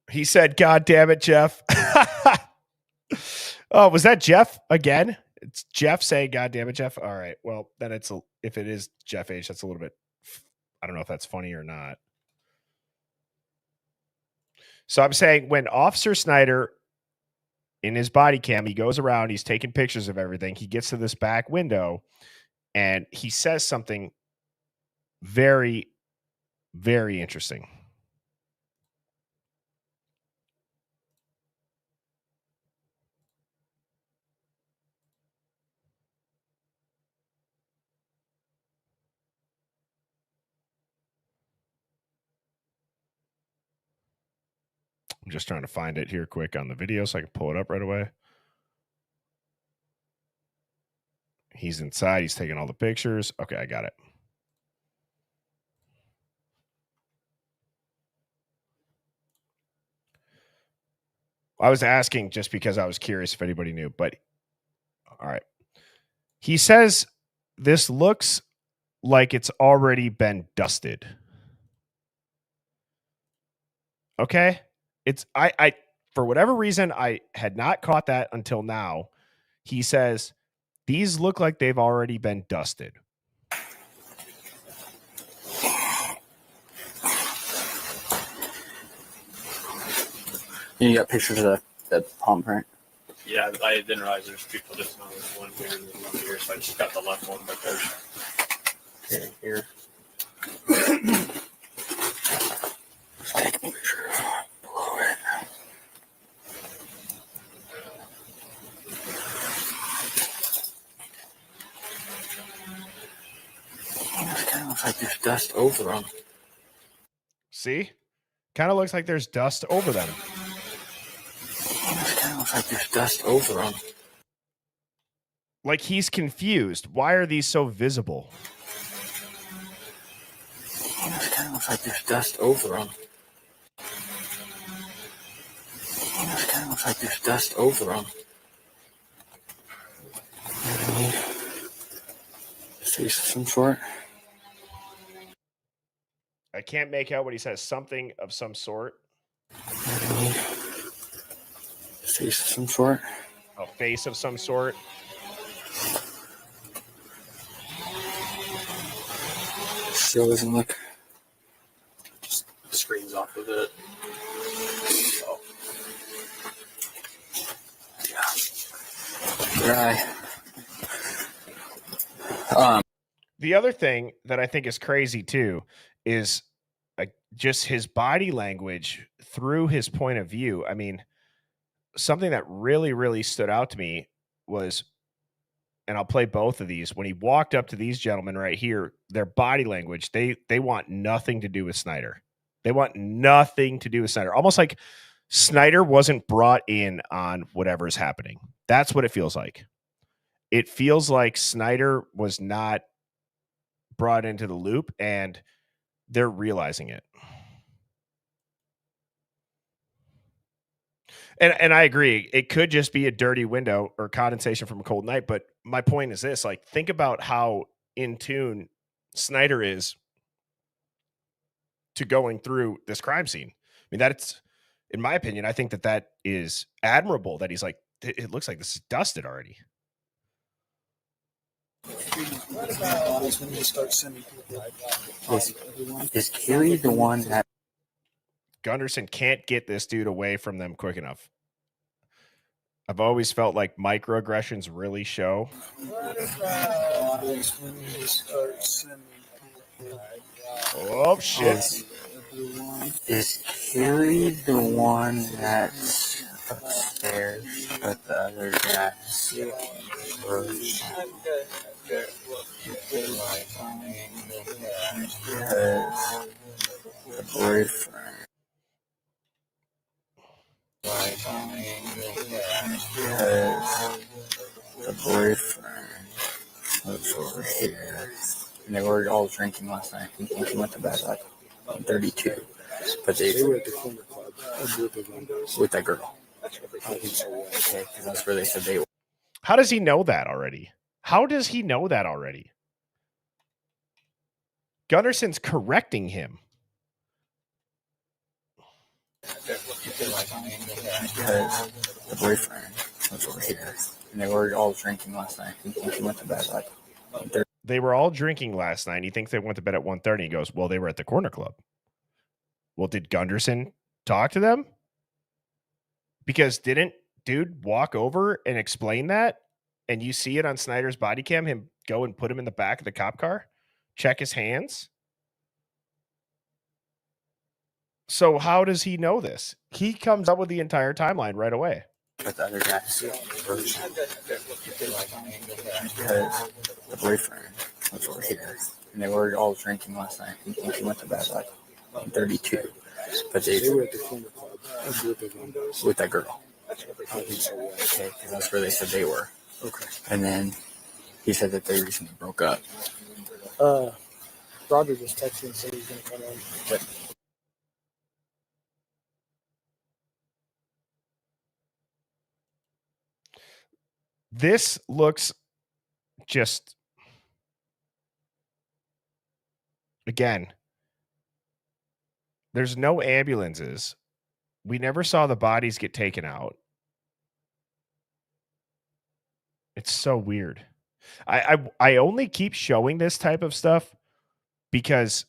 He said, God damn it, Jeff. Oh, was that Jeff again? It's Jeff saying, God damn it, Jeff. All right. Well, then if it is Jeff H, that's a little bit, I don't know if that's funny or not. So I'm saying when Officer Snyder in his body cam, he goes around, he's taking pictures of everything. He gets to this back window and he says something very, very interesting. I'm just trying to find it here quick on the video so I can pull it up right away. He's inside. He's taking all the pictures. Okay, I got it. I was asking just because I was curious if anybody knew, but all right. He says this looks like it's already been dusted. Okay? I for whatever reason I had not caught that until now. He says these look like they've already been dusted. You got pictures of the palm print? Yeah, I didn't realize there's people just on this one here and this one here, so I just got the left one, but there's here. Take a picture below it. It kind of looks like there's dust over them. See? Kind of looks like there's dust over them. It kind of looks like there's dust over them. Like he's confused. Why are these so visible? It kind of looks like there's dust over them. It kind of looks like there's dust over them. Face of some sort. I can't make out what he says. Something of some sort. Face of some sort. A face of some sort. Still doesn't look. Just screens off of it. Dry. The other thing that I think is crazy too is just his body language through his point of view. I mean, something that really, really stood out to me was, and I'll play both of these, when he walked up to these gentlemen right here, their body language, they want nothing to do with Snyder. They want nothing to do with Snyder. Almost like Snyder wasn't brought in on whatever's happening. That's what it feels like. It feels like Snyder was not brought into the loop, and they're realizing it. And I agree. It could just be a dirty window or condensation from a cold night. But my point is this, like, think about how in tune Snyder is to going through this crime scene. I mean, that's, in my opinion, I think that is admirable, that he's like, it looks like this is dusted already. Is Kelly the one that Gunderson can't get this dude away from them quick enough. I've always felt like microaggressions really show. Oh, shit. is Kelly the one that's upstairs with the other guys? The boyfriend. The boyfriend was over here. And they were all drinking last night. I think he went to bed like 32. But they were at the corner club, a group of them. With that girl. Okay, because that's where they said they were. How does he know that already? How does he know that already? Gunderson's correcting him. Because the boyfriend was over here. And they were all drinking last night. I think he went to bed like 30. They were all drinking last night. He thinks they went to bed at 1:30. He goes, well, they were at the corner club. Well, did Gunderson talk to them? Because didn't dude walk over and explain that? And you see it on Snyder's body cam, him go and put him in the back of the cop car, check his hands. So how does he know this? He comes up with the entire timeline right away. With the other guys. Because the boyfriend was over here. And they were all drinking last night. I think he went to bed like 32. But they were at the corner club, a group of them. With that girl. Okay, because that's where they said they were. Okay. And then he said that they recently broke up. Roger just texted and said he's going to come in. But this looks just, again, there's no ambulances. We never saw the bodies get taken out. It's so weird. I only keep showing this type of stuff because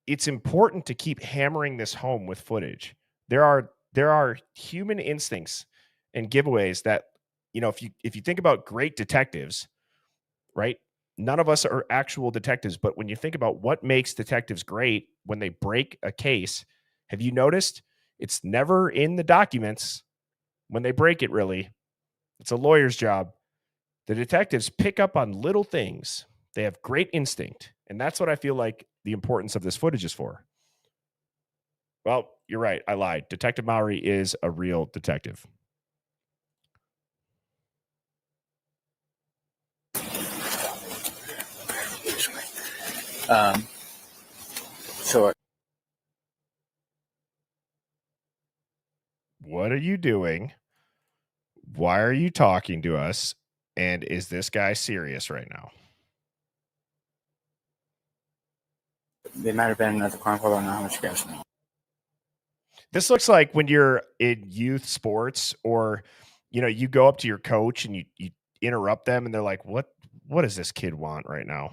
it's important to keep hammering this home with footage. There are human instincts and giveaways that, you know, if you think about great detectives, right? None of us are actual detectives, but when you think about what makes detectives great when they break a case, have you noticed it's never in the documents when they break it, really? It's a lawyer's job. The detectives pick up on little things. They have great instinct, and that's what I feel like the importance of this footage is for. Well, you're right. I lied. Detective Mowry is a real detective. What are you doing? Why are you talking to us? And is this guy serious right now? They might have been at the corner club. I don't know how much you guys know. This looks like when you're in youth sports, or you go up to your coach and you interrupt them, and they're like, what does this kid want right now?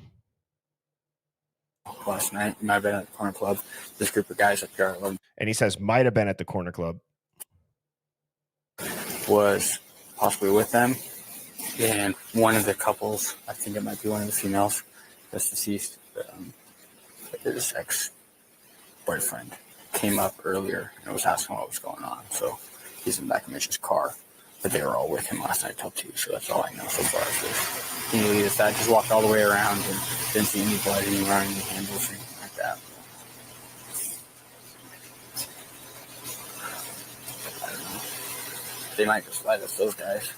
Last night, you might have been at the corner club. This group of guys up here, And he says might have been at the corner club. Was possibly with them. And one of the couples, I think it might be one of the females that's deceased, his ex-boyfriend came up earlier and was asking what was going on. So he's in the back of Mitch's car. But they were all with him last night till 2, so that's all I know so far as this. He knew that just walked all the way around and didn't see any blood, any running, any handles, anything like that. I don't know. They might just let us, those guys.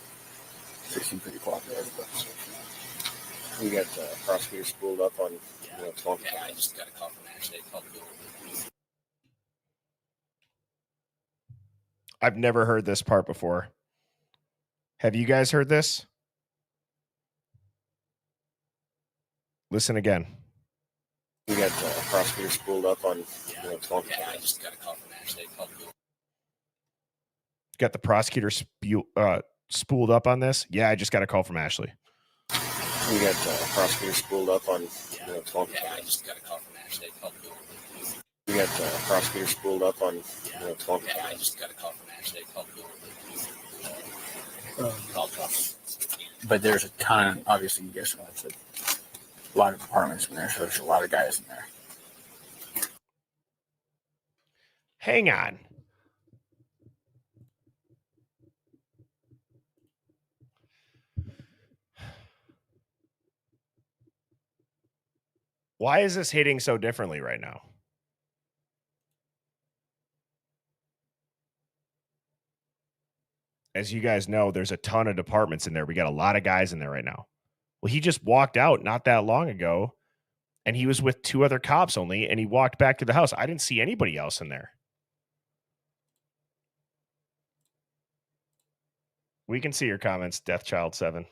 They seem pretty cooperative. You got prosecutors spooled up on phone. Yeah, I just got a call from Ashley. I've never heard this part before. Have you guys heard this? Listen again. You got prosecutors spooled up on phone. Yeah, I just got a call from Ashley. Got the prosecutor spooled up on this? Yeah, I just got a call from Ashley. You got prosecutors spooled up on phone. Yeah, I just got a call from Ashley. You got prosecutors spooled up on phone. Yeah, I just got a call from Ashley. But there's a ton, obviously, you guys know it's a lot of apartments in there, so there's a lot of guys in there. Hang on. Why is this hitting so differently right now? As you guys know, there's a ton of departments in there. We got a lot of guys in there right now. Well, he just walked out not that long ago, and he was with 2 other cops only, and he walked back to the house. I didn't see anybody else in there. We can see your comments, Deathchild7.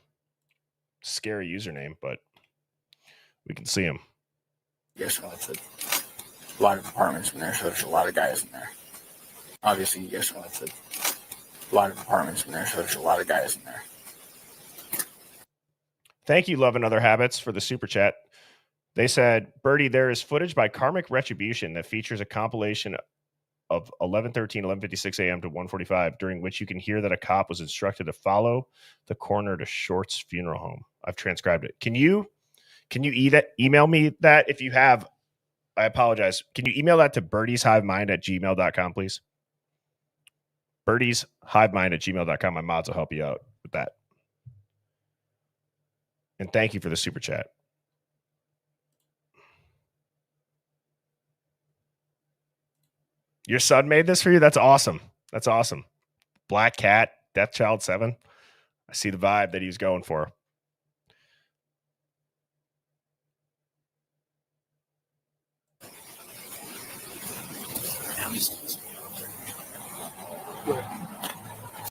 Scary username, but we can see him. Yes, well, it's a lot of apartments in there, so there's a lot of guys in there. Obviously, yes, well, it's a lot of apartments in there, so there's a lot of guys in there. Thank you, Love and Other Habits, for the super chat. They said, Birdie, there is footage by Karmic Retribution that features a compilation of 11:13, 11:56 a.m. to 1:45, during which you can hear that a cop was instructed to follow the coroner to Short's funeral home. I've transcribed it. Can you email me that if you have? I apologize. Can you email that to birdieshivemind@gmail.com, please? birdieshivemind@gmail.com. My mods will help you out with that. And thank you for the super chat. Your son made this for you? That's awesome. That's awesome. Black Cat, Deathchild7. I see the vibe that he's going for.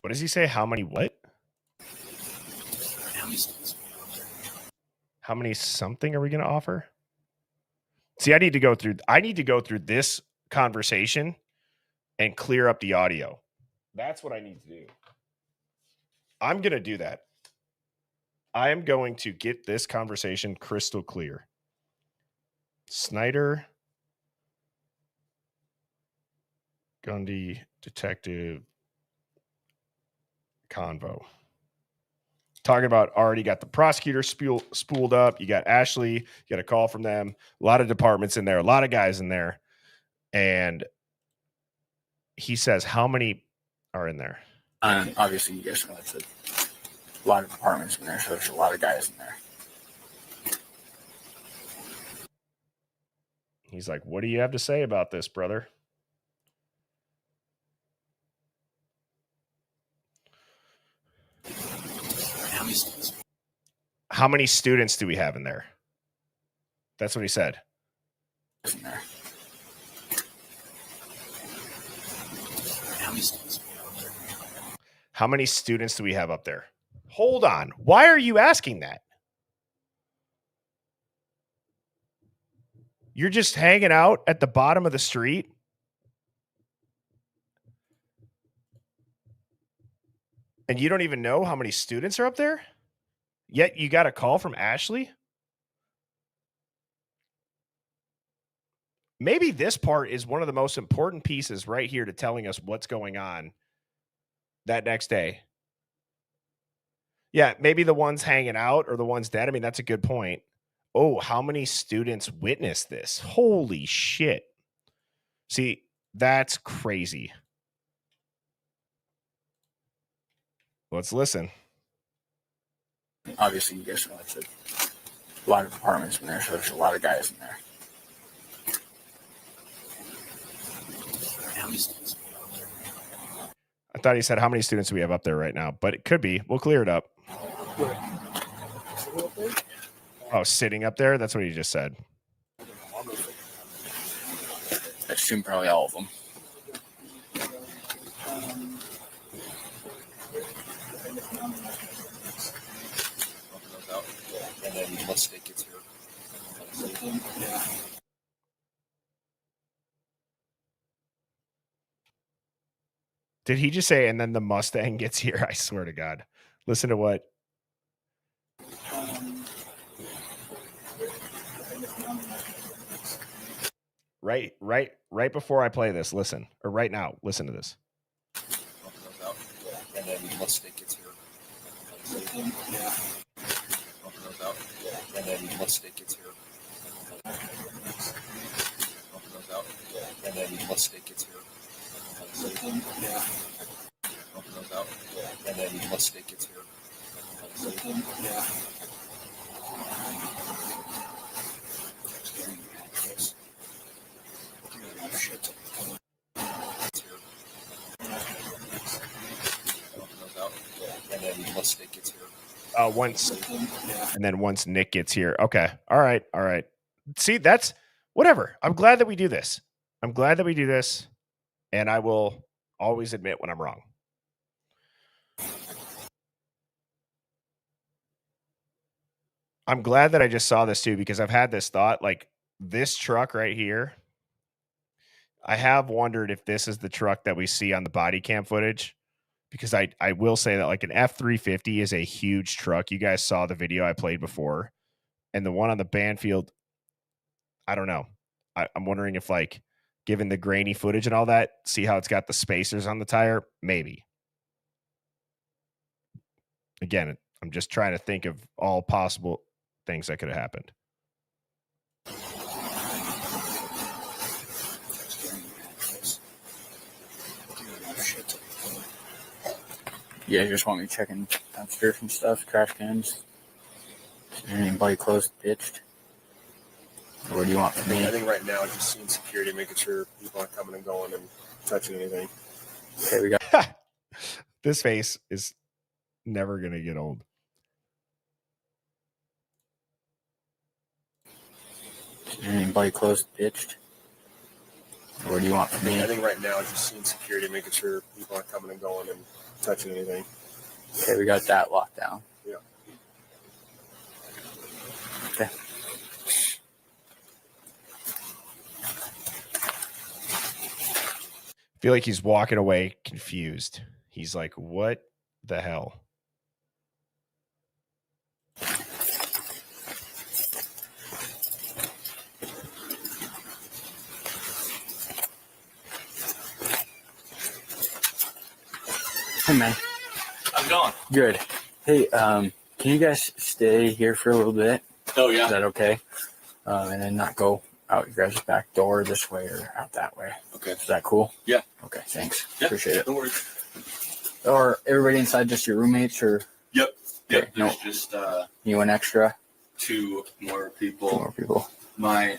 What does he say? How many what? How many something are we going to offer? See, I need to go through this conversation and clear up the audio. That's what I need to do. I'm going to do that. I am going to get this conversation crystal clear. Snyder, Gundy, Detective, Convo. Talking about already got the prosecutor spooled up. You got Ashley. You got a call from them. A lot of departments in there. A lot of guys in there. And he says, how many are in there? Obviously, you guys know it's a lot of apartments in there, so there's a lot of guys in there. He's like, what do you have to say about this, brother? How many students do we have in there? That's what he said. In there. How many students do we have up there? Hold on. Why are you asking that? You're just hanging out at the bottom of the street? And you don't even know how many students are up there? Yet you got a call from Ashley? Maybe this part is one of the most important pieces right here to telling us what's going on that next day. Yeah, maybe the ones hanging out or the ones dead. I mean, that's a good point. Oh, how many students witnessed this? Holy shit. See, that's crazy. Let's listen. Obviously, you guys know it's a lot of apartments in there, so there's a lot of guys in there. I thought he said how many students do we have up there right now, but it could be. We'll clear it up. Oh, sitting up there? That's what he just said. I assume probably all of them. And then Mustang gets here. Did he just say, and then the Mustang gets here? I swear to God. Listen to what. Right before I play this, listen. Or right now, listen to this. And then Mustang gets here. And then Mustang gets here. And then Mustang gets here. And then Mustang gets here. And then Mustang gets here. Once Nick gets here. Okay. All right. See, that's whatever. I'm glad that we do this. And I will always admit when I'm wrong. I'm glad that I just saw this too, because I've had this thought, like this truck right here. I have wondered if this is the truck that we see on the body cam footage, because I will say that like an F-350 is a huge truck. You guys saw the video I played before, and the one on the Banfield, I don't know. I'm wondering if, like, given the grainy footage and all that, see how it's got the spacers on the tire? Maybe. Again, I'm just trying to think of all possible things that could have happened. Yeah, you just want me checking downstairs and stuff, trash cans. Is there anybody close to ditched? Or what do you want from me? I think right now just seeing security, making sure people aren't coming and going and touching anything. Okay, we got this face is never going to get old. Is there anybody close to ditched? Or what do you want from me? I think right now just seeing security, making sure people aren't coming and going and touching anything. Okay, we got that locked down. Yeah. Okay. I feel like he's walking away confused. He's like, what the hell? Hey, man. How's it going? Good. Hey, can you guys stay here for a little bit? Oh, yeah. Is that okay? And then not go out your guys' back door this way or out that way. Okay. Is that cool? Yeah. Okay, thanks. Yeah, Appreciate it. No worries. Or everybody inside, just your roommates, or Yep. Yep. Okay, no. There's just you and extra? two more people. 2 more people. I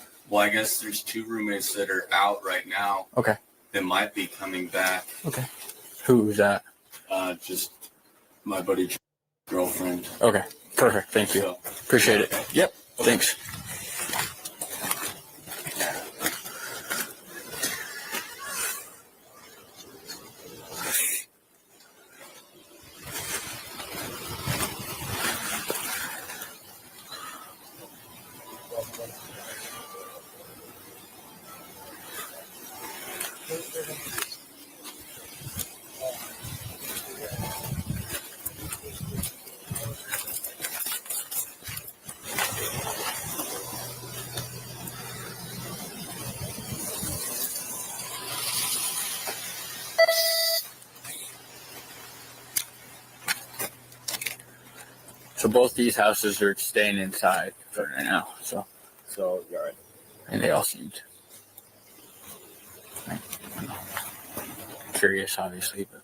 guess there's 2 roommates that are out right now. Okay. That might be coming back. Okay. Who's that? Just my buddy's girlfriend. Okay. Perfect. Thank you. So, Appreciate it. Yep. Thanks. So both these houses are staying inside for right now. So you're right. and they all seemed like, curious, obviously, but.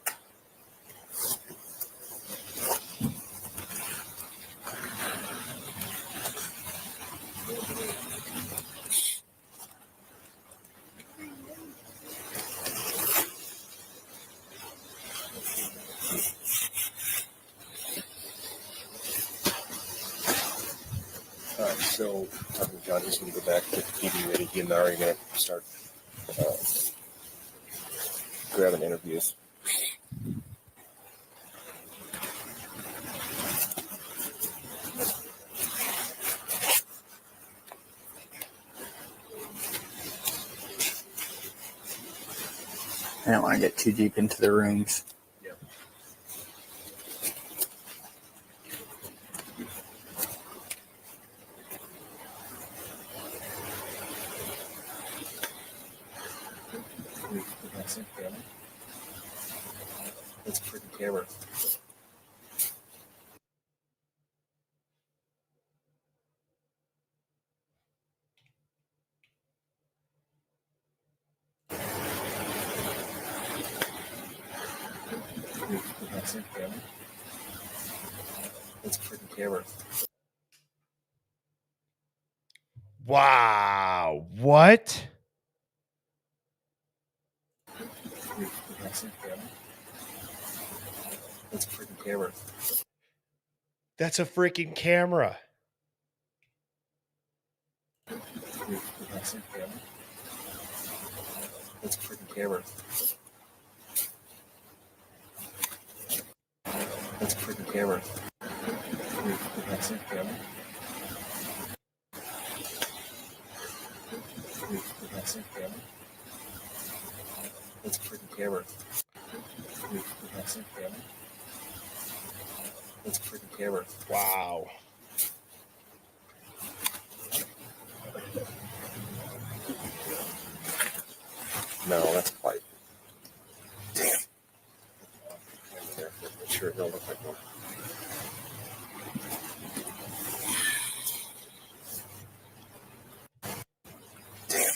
All right, so John, just going to go back to the TV ready. He and I are going to start grabbing interviews. I don't want to get too deep into the rooms. Yep. That's a freaking camera. That's a freaking camera. Wow. What? That's a freaking camera. That's a freaking camera. That's a freaking camera. That's a freaking camera. That's a camera. That's a camera. That's a freaking camera. That's a camera. That's a freaking camera. Wow. No, that's a pipe. Damn. Sure, it don't look like one. Damn.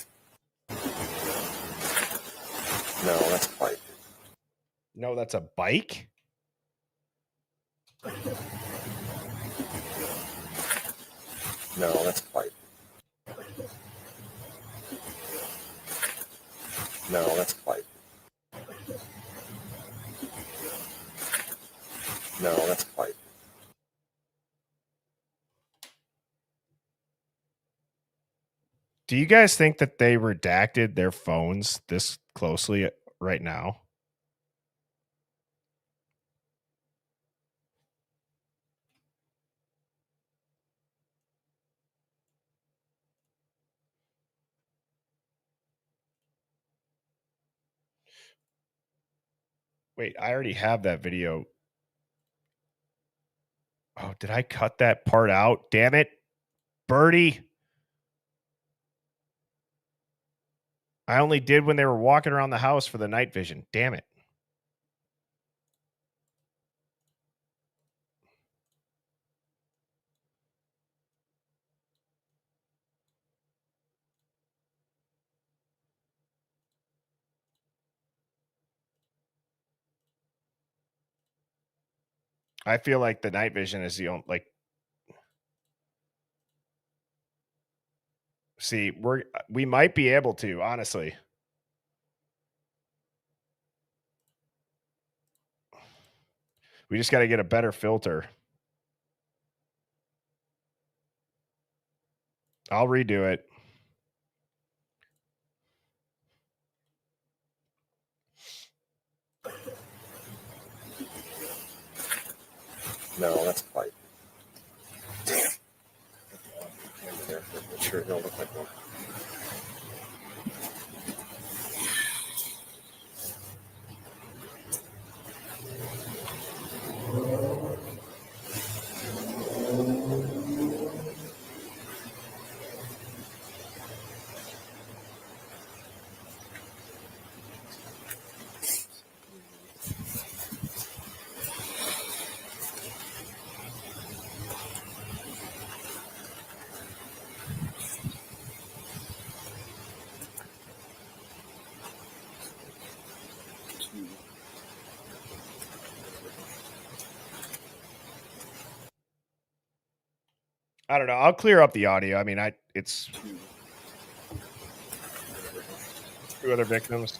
No, that's a pipe. No, that's a bike? No, that's a pipe. No, that's a pipe. No, that's a pipe. Do you guys think that they redacted their phones this closely right now? Wait, I already have that video. Oh, did I cut that part out? Damn it. Birdie. I only did when they were walking around the house for the night vision. Damn it. I feel like the night vision is the only, like, see, we might be able to, honestly. We just got to get a better filter. I'll redo it. No, that's a pipe. Damn. Sure, it don't look like one. I don't know. I'll clear up the audio. I mean, it's 2 other victims.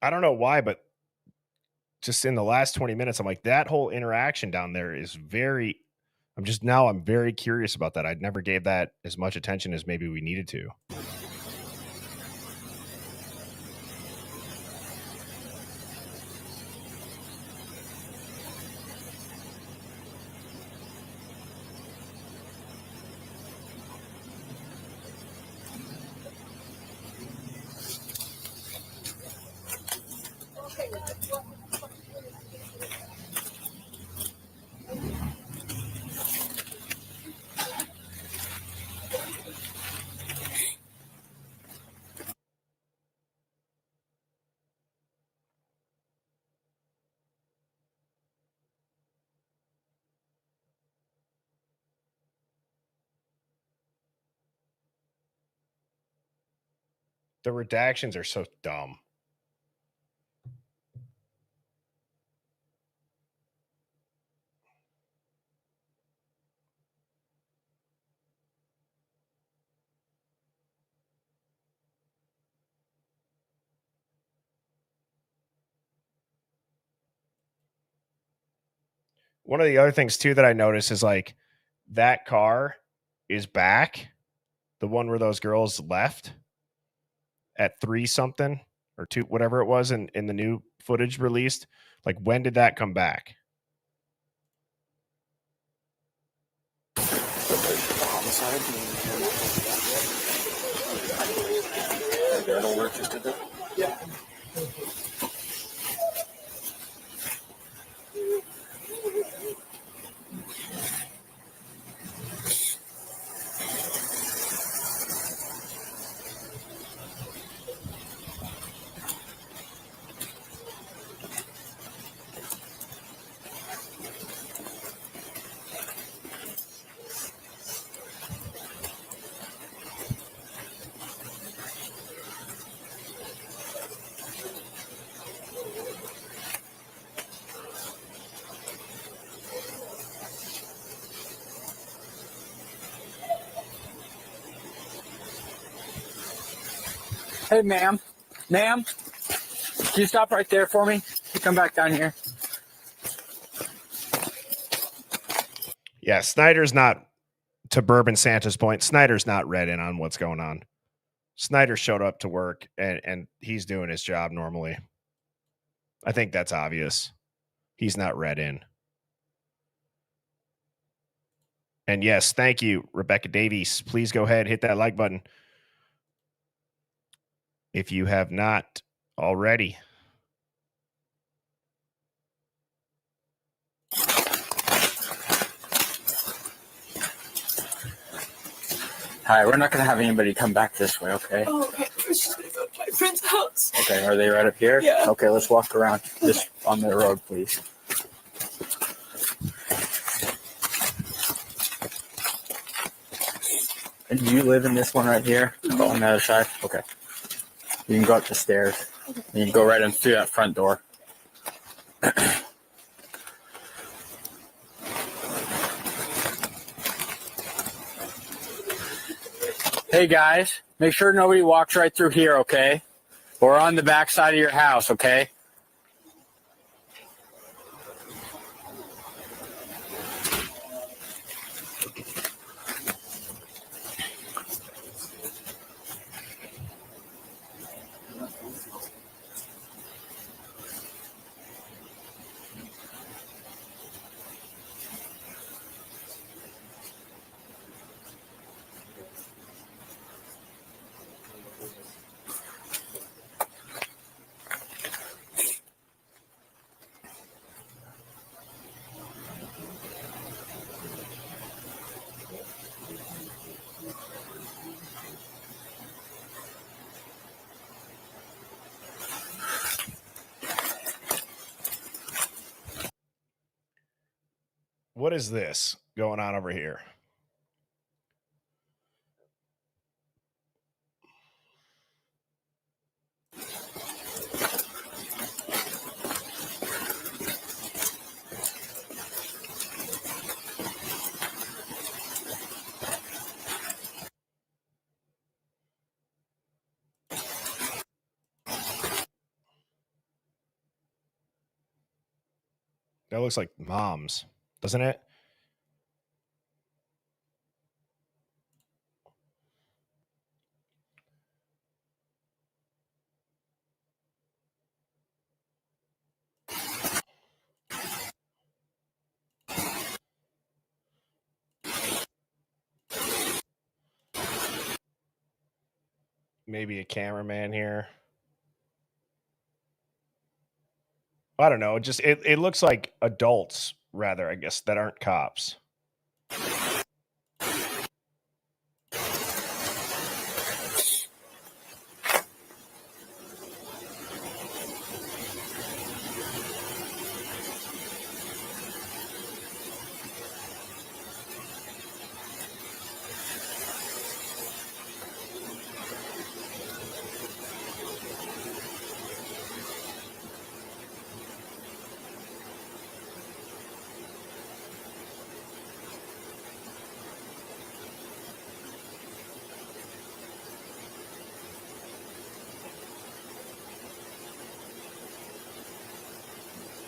I don't know why, but just in the last 20 minutes, I'm like, that whole interaction down there is very. I'm very curious about that. I never gave that as much attention as maybe we needed to. The redactions are so dumb. One of the other things too that I noticed is like that car is back, the one where those girls left at 3 something or 2, whatever it was in the new footage released. Like, when did that come back? Yeah. Hey, ma'am. Ma'am, can you stop right there for me? You come back down here. Yeah, Snyder's not, to Bourbon Santa's point, Snyder's not read in on what's going on. Snyder showed up to work and he's doing his job normally. I think that's obvious. He's not read in. And yes, thank you, Rebecca Davies. Please go ahead, hit that like button if you have not already. Hi, we're not gonna have anybody come back this way, okay? Oh, okay. We're just gonna go to my friend's house. Okay, are they right up here? Yeah. Okay, let's walk around just on the road, please. And do you live in this one right here? On the other side? Okay. You can go up the stairs. You can go right in through that front door. Hey guys, make sure nobody walks right through here, okay? Or on the back side of your house, okay? What is this going on over here? That looks like mom's, doesn't it? Maybe a cameraman here. I don't know. Just it looks like adults, rather, I guess, that aren't cops.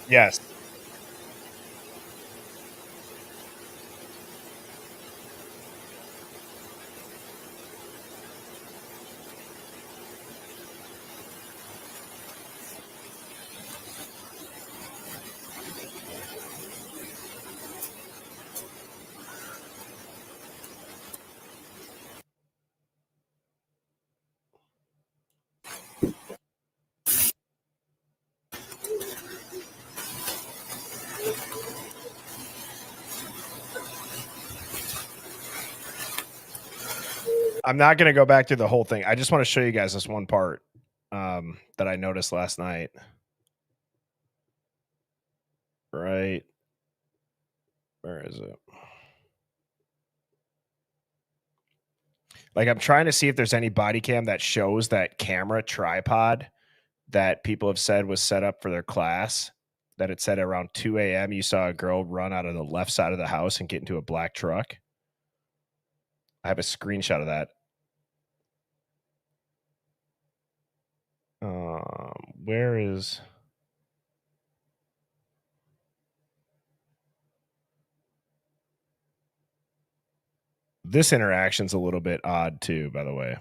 Yes. I'm not going to go back through the whole thing. I just want to show you guys this one part that I noticed last night. Right. Where is it? Like, I'm trying to see if there's any body cam that shows that camera tripod that people have said was set up for their class. That it said around 2 a.m. you saw a girl run out of the left side of the house and get into a black truck. I have a screenshot of that. Where is... This interaction's a little bit odd too, by the way.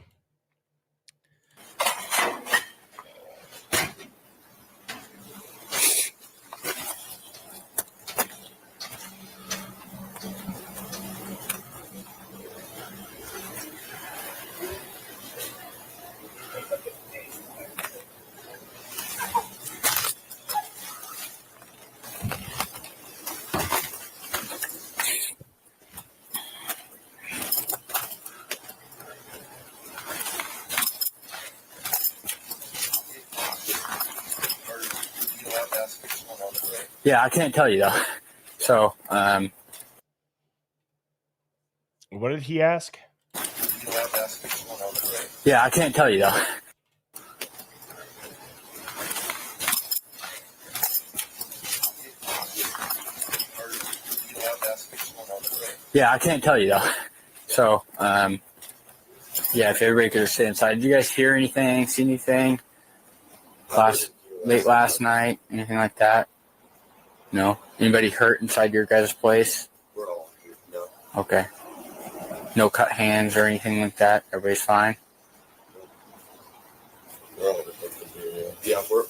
Yeah, I can't tell you though. So, What did he ask? yeah, I can't tell you though. Yeah, I can't tell you though. So, yeah, if everybody could just stay inside. Did you guys hear anything, see anything late last night? Anything like that? No? Anybody hurt inside your guys' place? We're all here. No. Okay. No cut hands or anything like that? Everybody's fine? We're all here. Yeah, we're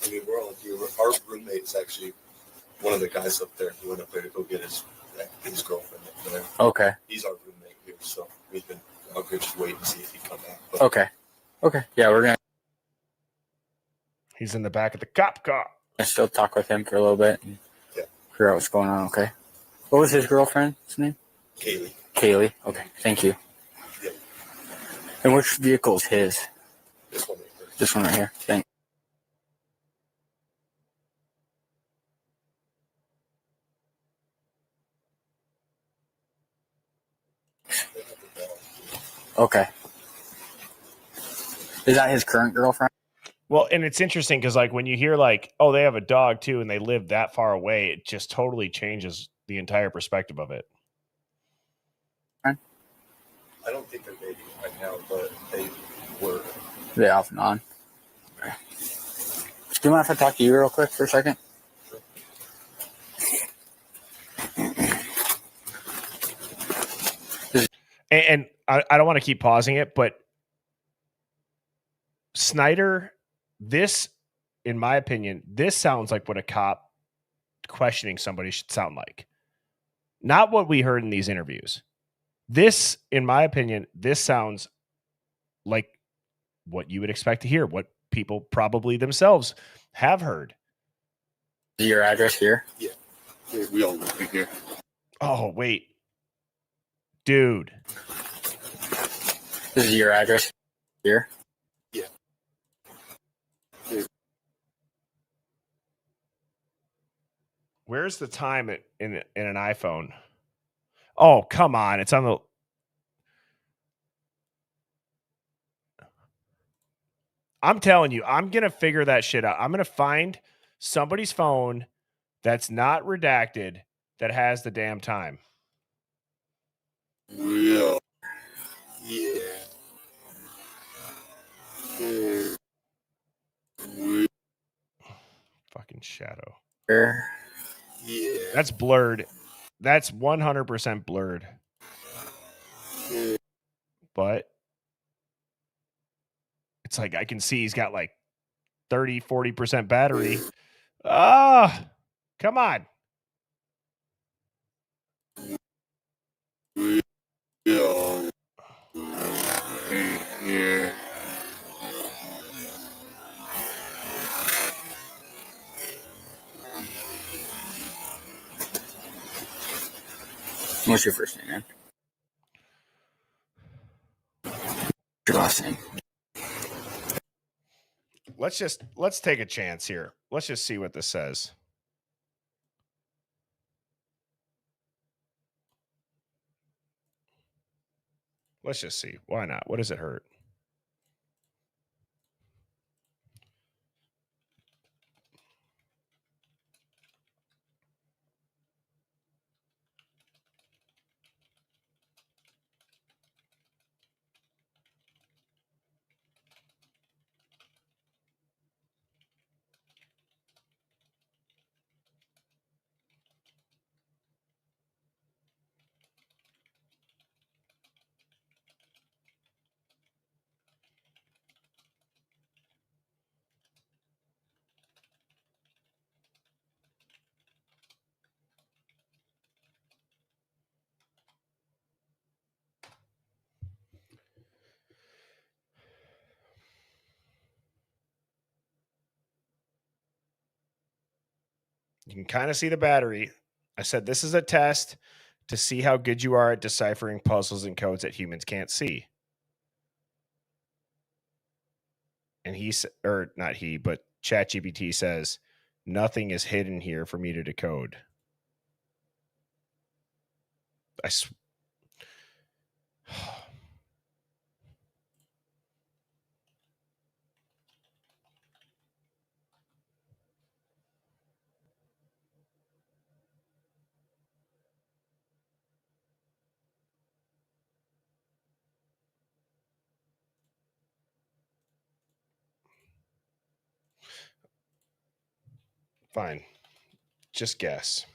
all here. Our roommate's actually one of the guys up there who went up there to go get his girlfriend up there. Okay. He's our roommate here, so we've been out here just waiting to see if he come back. But Okay. Okay. Yeah, we're going He's in the back of the cop car. to still talk with him for a little bit and figure out what's going on, okay? What was his girlfriend's name? Kaylee. Kaylee. Okay, thank you. Yeah. And which vehicle is his? This one right here. This one right here. Thanks. Okay. Is that his current girlfriend? Well, and it's interesting because, like, when you hear, like, oh, they have a dog too and they live that far away, it just totally changes the entire perspective of it. I don't think they're dating right now, but they were. They off and on. Okay. Do you mind if I talk to you real quick for a second? And I don't want to keep pausing it, but Snyder, this, in my opinion, this sounds like what a cop questioning somebody should sound like. Not what we heard in these interviews. This, in my opinion, this sounds like what you would expect to hear, what people probably themselves have heard. Is your address here? Yeah. We all live here. Oh, wait. Dude. This is your address here? Yeah. Where's the time in an iPhone? Oh, come on. It's on the... I'm telling you, I'm going to figure that shit out. I'm going to find somebody's phone that's not redacted that has the damn time. Yeah. Yeah. Fucking shadow. Yeah. That's blurred. That's 100% blurred. But it's like I can see he's got like 30, 40% battery. Ah, come on. Yeah. What's your first name, man? Your last name? Let's take a chance here. Let's just see what this says. Let's just see. Why not? What does it hurt? You can kind of see the battery. I said this is a test to see how good you are at deciphering puzzles and codes that humans can't see. And he, or not he, but ChatGPT says Nothing is hidden here for me to decode. Fine. Just guess.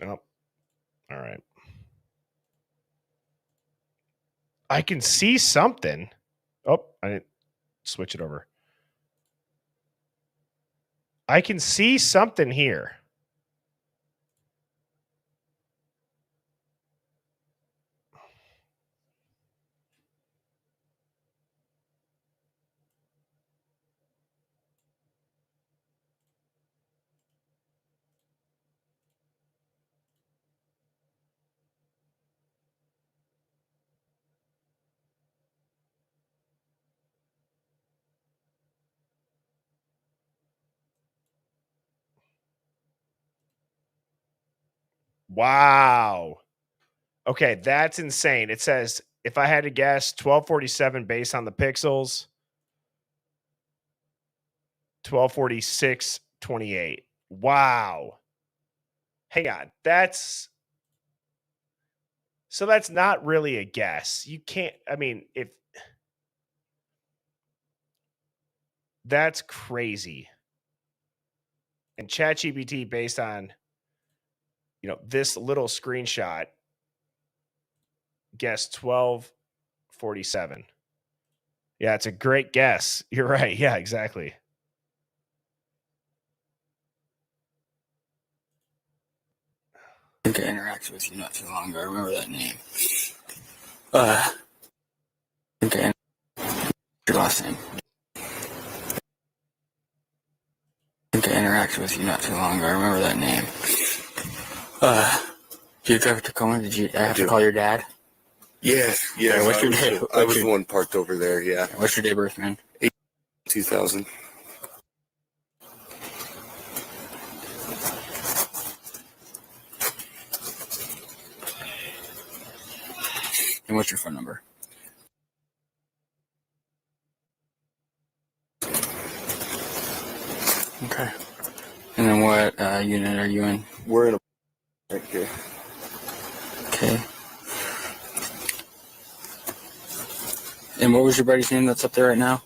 Oh, all right. I can see something. Oh, I didn't switch it over. I can see something here. Wow. Okay, that's insane. It says if I had to guess 1247 based on the pixels, 1246.28. Wow. Hang on. That's not really a guess. You can't, I mean, if that's crazy. And ChatGPT based on this little screenshot guessed 1247. Yeah, it's a great guess. You're right. Yeah, exactly. I think I interacted with you not too long ago. I remember that name. I think your last name. I think I interacted with you not too long ago. I remember that name. Do you drive a Tacoma? Did you? I have to call your dad. Yeah. Okay, what's your day? I was the one parked over there. Yeah. What's your day of birth, man? 2000. And what's your phone number? Okay. And then what unit are you in? We're in a right here. Okay. And what was your buddy's name that's up there right now?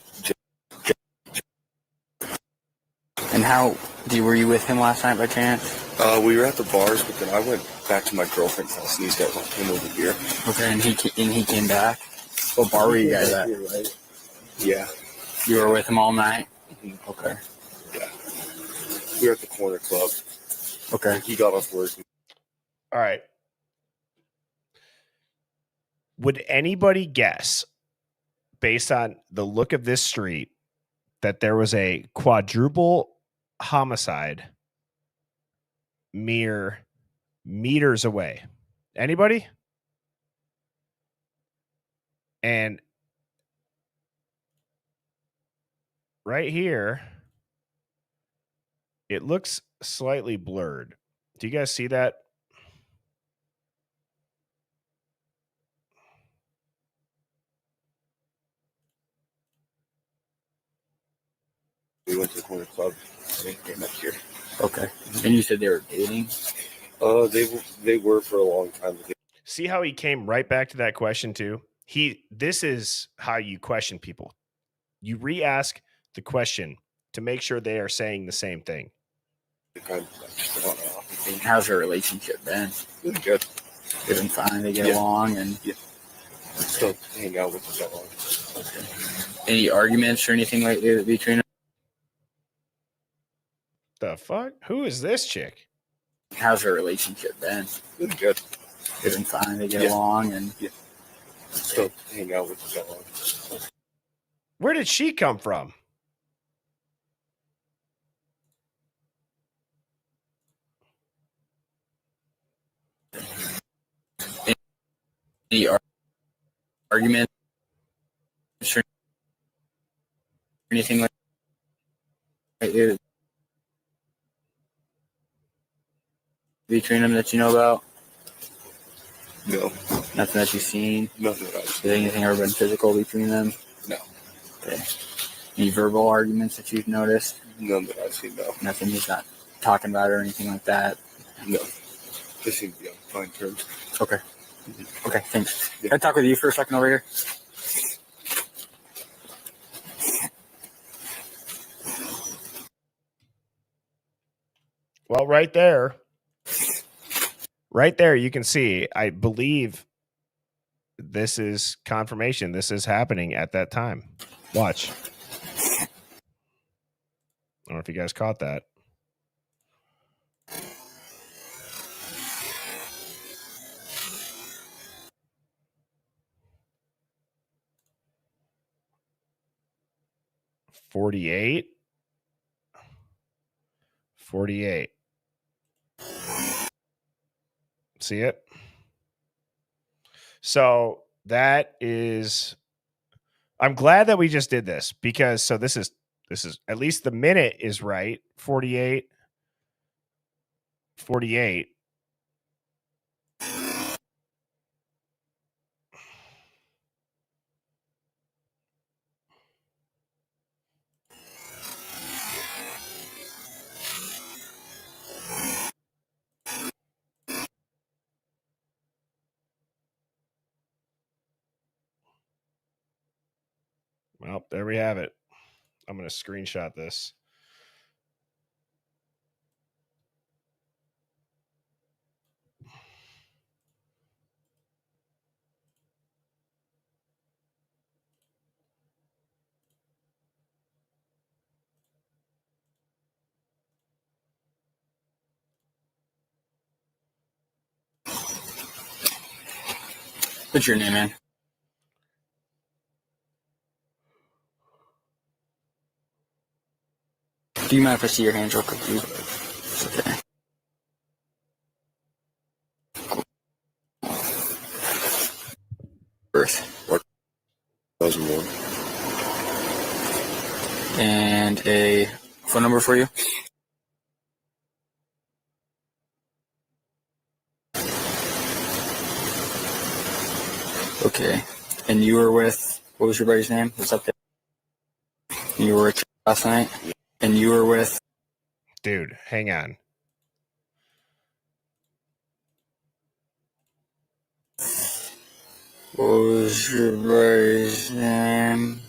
And were you with him last night by chance? We were at the bars, but then I went back to my girlfriend's house, and these guys all came over here. Okay, and he came back. What bar were you guys at? Here, right? Yeah. You were with him all night? Mm-hmm. Okay. Yeah. We were at the corner club. Okay. He got off work. All right. Would anybody guess, based on the look of this street, that there was a quadruple homicide mere meters away? Anybody? And right here, it looks slightly blurred. Do you guys see that? We went to the corner club. They came up here. Okay. And you said they were dating? They were for a long time. See how he came right back to that question too? This is how you question people. You re-ask the question to make sure they are saying the same thing. How's your relationship been? Really good. They've been fine. They get along, and still hang out with each other. Okay. Any arguments or anything lately between them? The fuck? Who is this chick? How's her relationship been? Really good. They've been fine. They get along, and still hang out with each other. Where did she come from? Any argument? anything like it between them that you know about? No, Nothing that you've seen? nothing that I've Has seen. anything ever been physical between them? No, Okay. Any verbal arguments that you've noticed? none that I've seen. No, Nothing he's not talking about or anything like that? no. They seem to be on fine terms. Okay. Okay, thanks. Yeah. Can I talk with you for a second over here? Well, right there, you can see, I believe this is confirmation. This is happening at that time. Watch. I don't know if you guys caught that. $48. See it? So that is, I'm glad that we just did this because so this is at least the minute is right. 48. Well, there we have it. I'm going to screenshot this. What's your name, man? Do you mind if I see your hands real quick, dude? Okay. Birth. 2001. And a phone number for you? Okay. And you were with, what was your buddy's name? What's up there? You were with last night? And you were with? Dude, hang on. What was your buddy's name?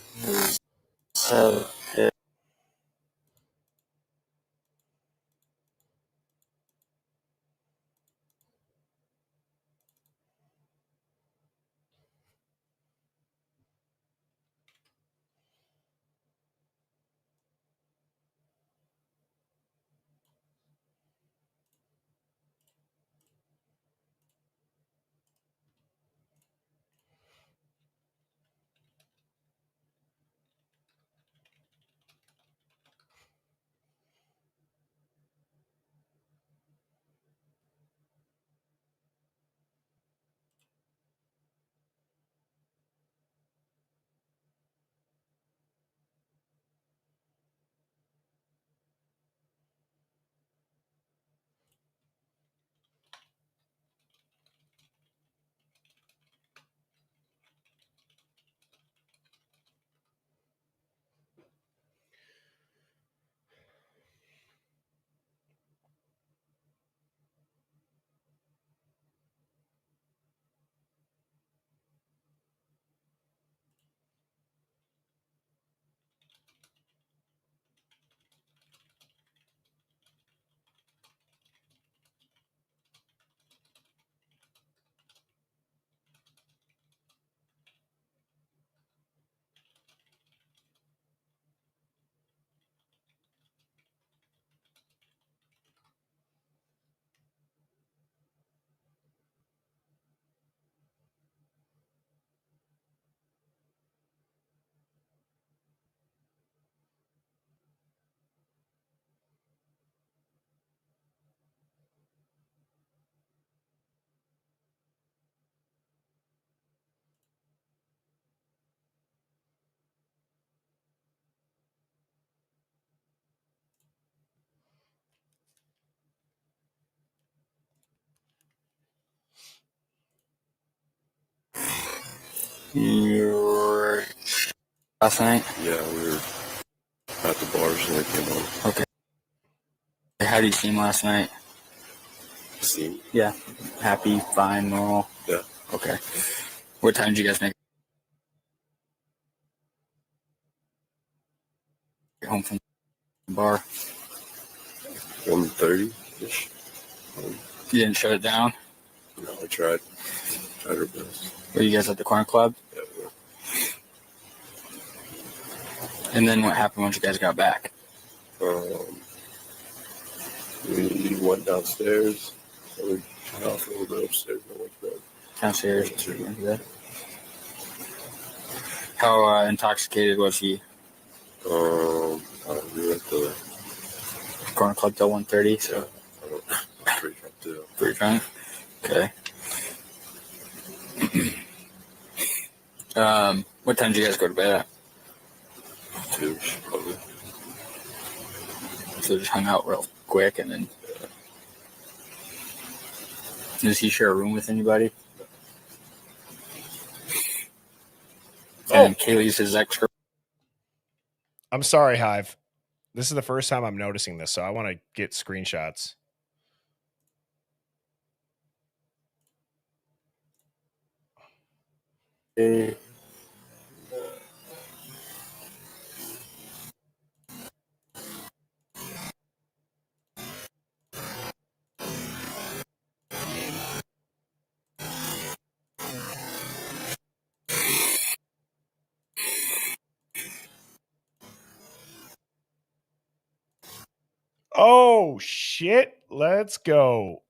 You were last night? Yeah, we were at the bars and they came on. Okay. How did you seem last night? Scene? Yeah. Happy, fine, normal? Yeah. Okay. What time did you guys make it home from the bar? 1:30-ish. You didn't shut it down? No, I tried. Tried our best. Were you guys at the corner club? Yeah, we were. And then what happened once you guys got back? We went downstairs. So we got off a little bit upstairs and went to bed. Downstairs. Went to bed. How intoxicated was he? We were at the Corner club till 1:30. So pretty drunk too. pretty drunk. Okay. What time did you guys go to bed at? 2 probably. So just hung out real quick and then. Does he share a room with anybody? And Kaylee's his ex. I'm sorry, Hive. This is the first time I'm noticing this, so I want to get screenshots. Oh, shit. Let's go.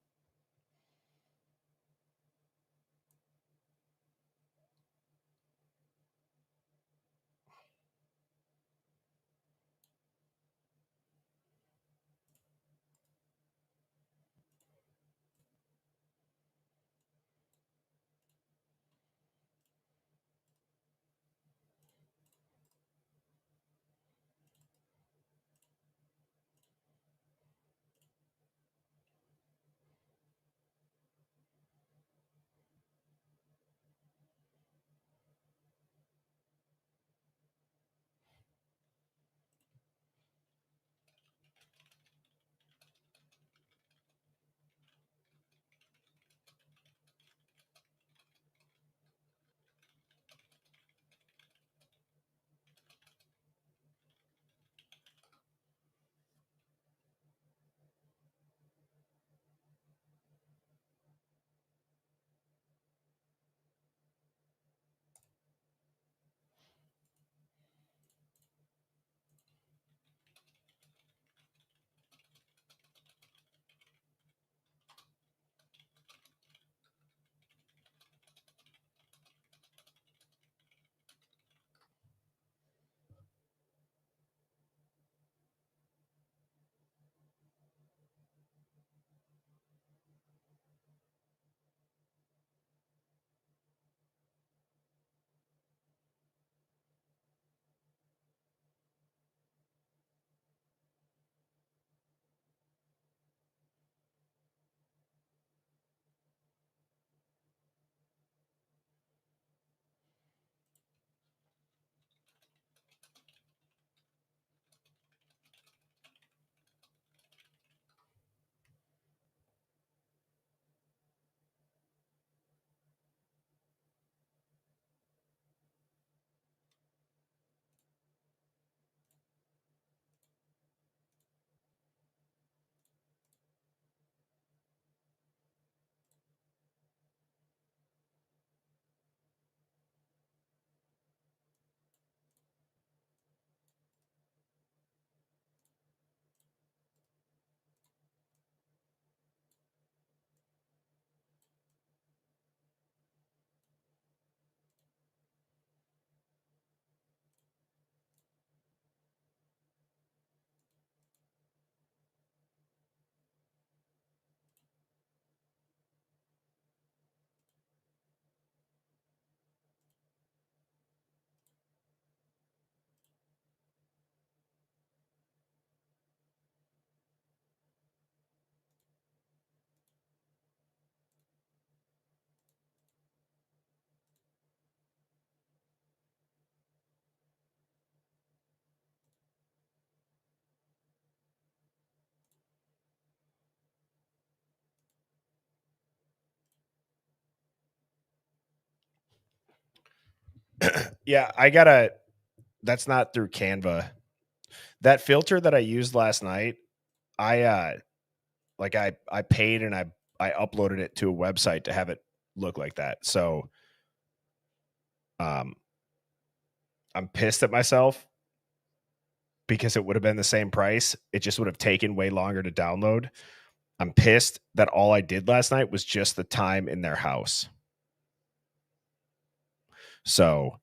Yeah, that's not through Canva. That filter that I used last night, I paid and I uploaded it to a website to have it look like that. So I'm pissed at myself because it would have been the same price. It just would have taken way longer to download. I'm pissed that all I did last night was just the time in their house. So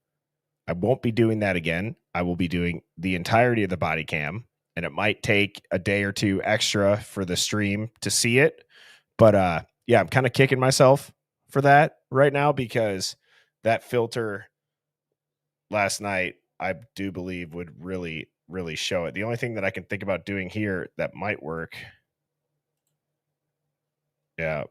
I won't be doing that again. I will be doing the entirety of the body cam, and it might take a day or two extra for the stream to see it. But yeah, I'm kind of kicking myself for that right now because that filter last night, I do believe would really, really show it. The only thing that I can think about doing here that might work. Yeah.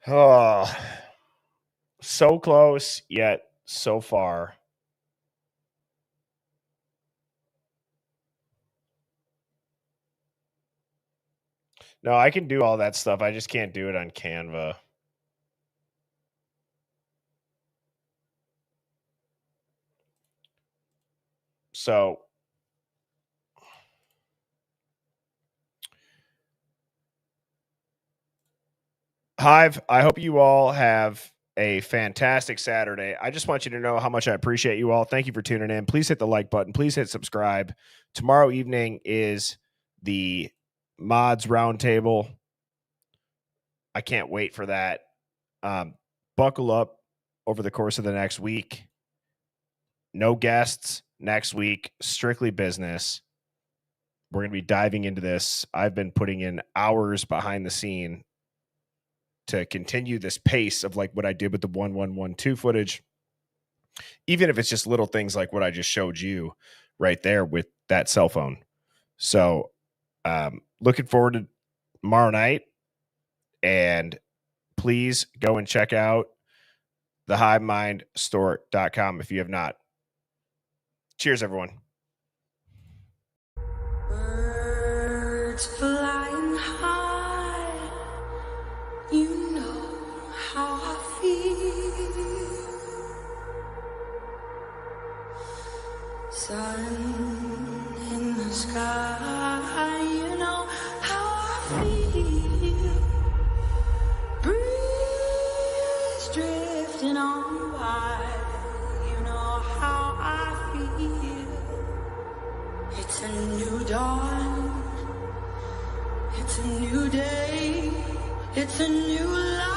Oh, so close, yet so far. No, I can do all that stuff. I just can't do it on Canva. So Hive, I hope you all have a fantastic Saturday. I just want you to know how much I appreciate you all. Thank you for tuning in. Please hit the like button. Please hit subscribe. Tomorrow evening is the mods roundtable. I can't wait for that. Buckle up over the course of the next week. No guests next week, strictly business. We're going to be diving into this. I've been putting in hours behind the scene to continue this pace of like what I did with the 1112 footage, even if it's just little things like what I just showed you right there with that cell phone. So looking forward to tomorrow night, and please go and check out thehivemindstore.com if you have not. Cheers, everyone. Birds flying high, you know how I feel. Sun in the sky, you know how I feel. Breeze drifting on by, you know how I feel. It's a new dawn, it's a new day, it's a new life.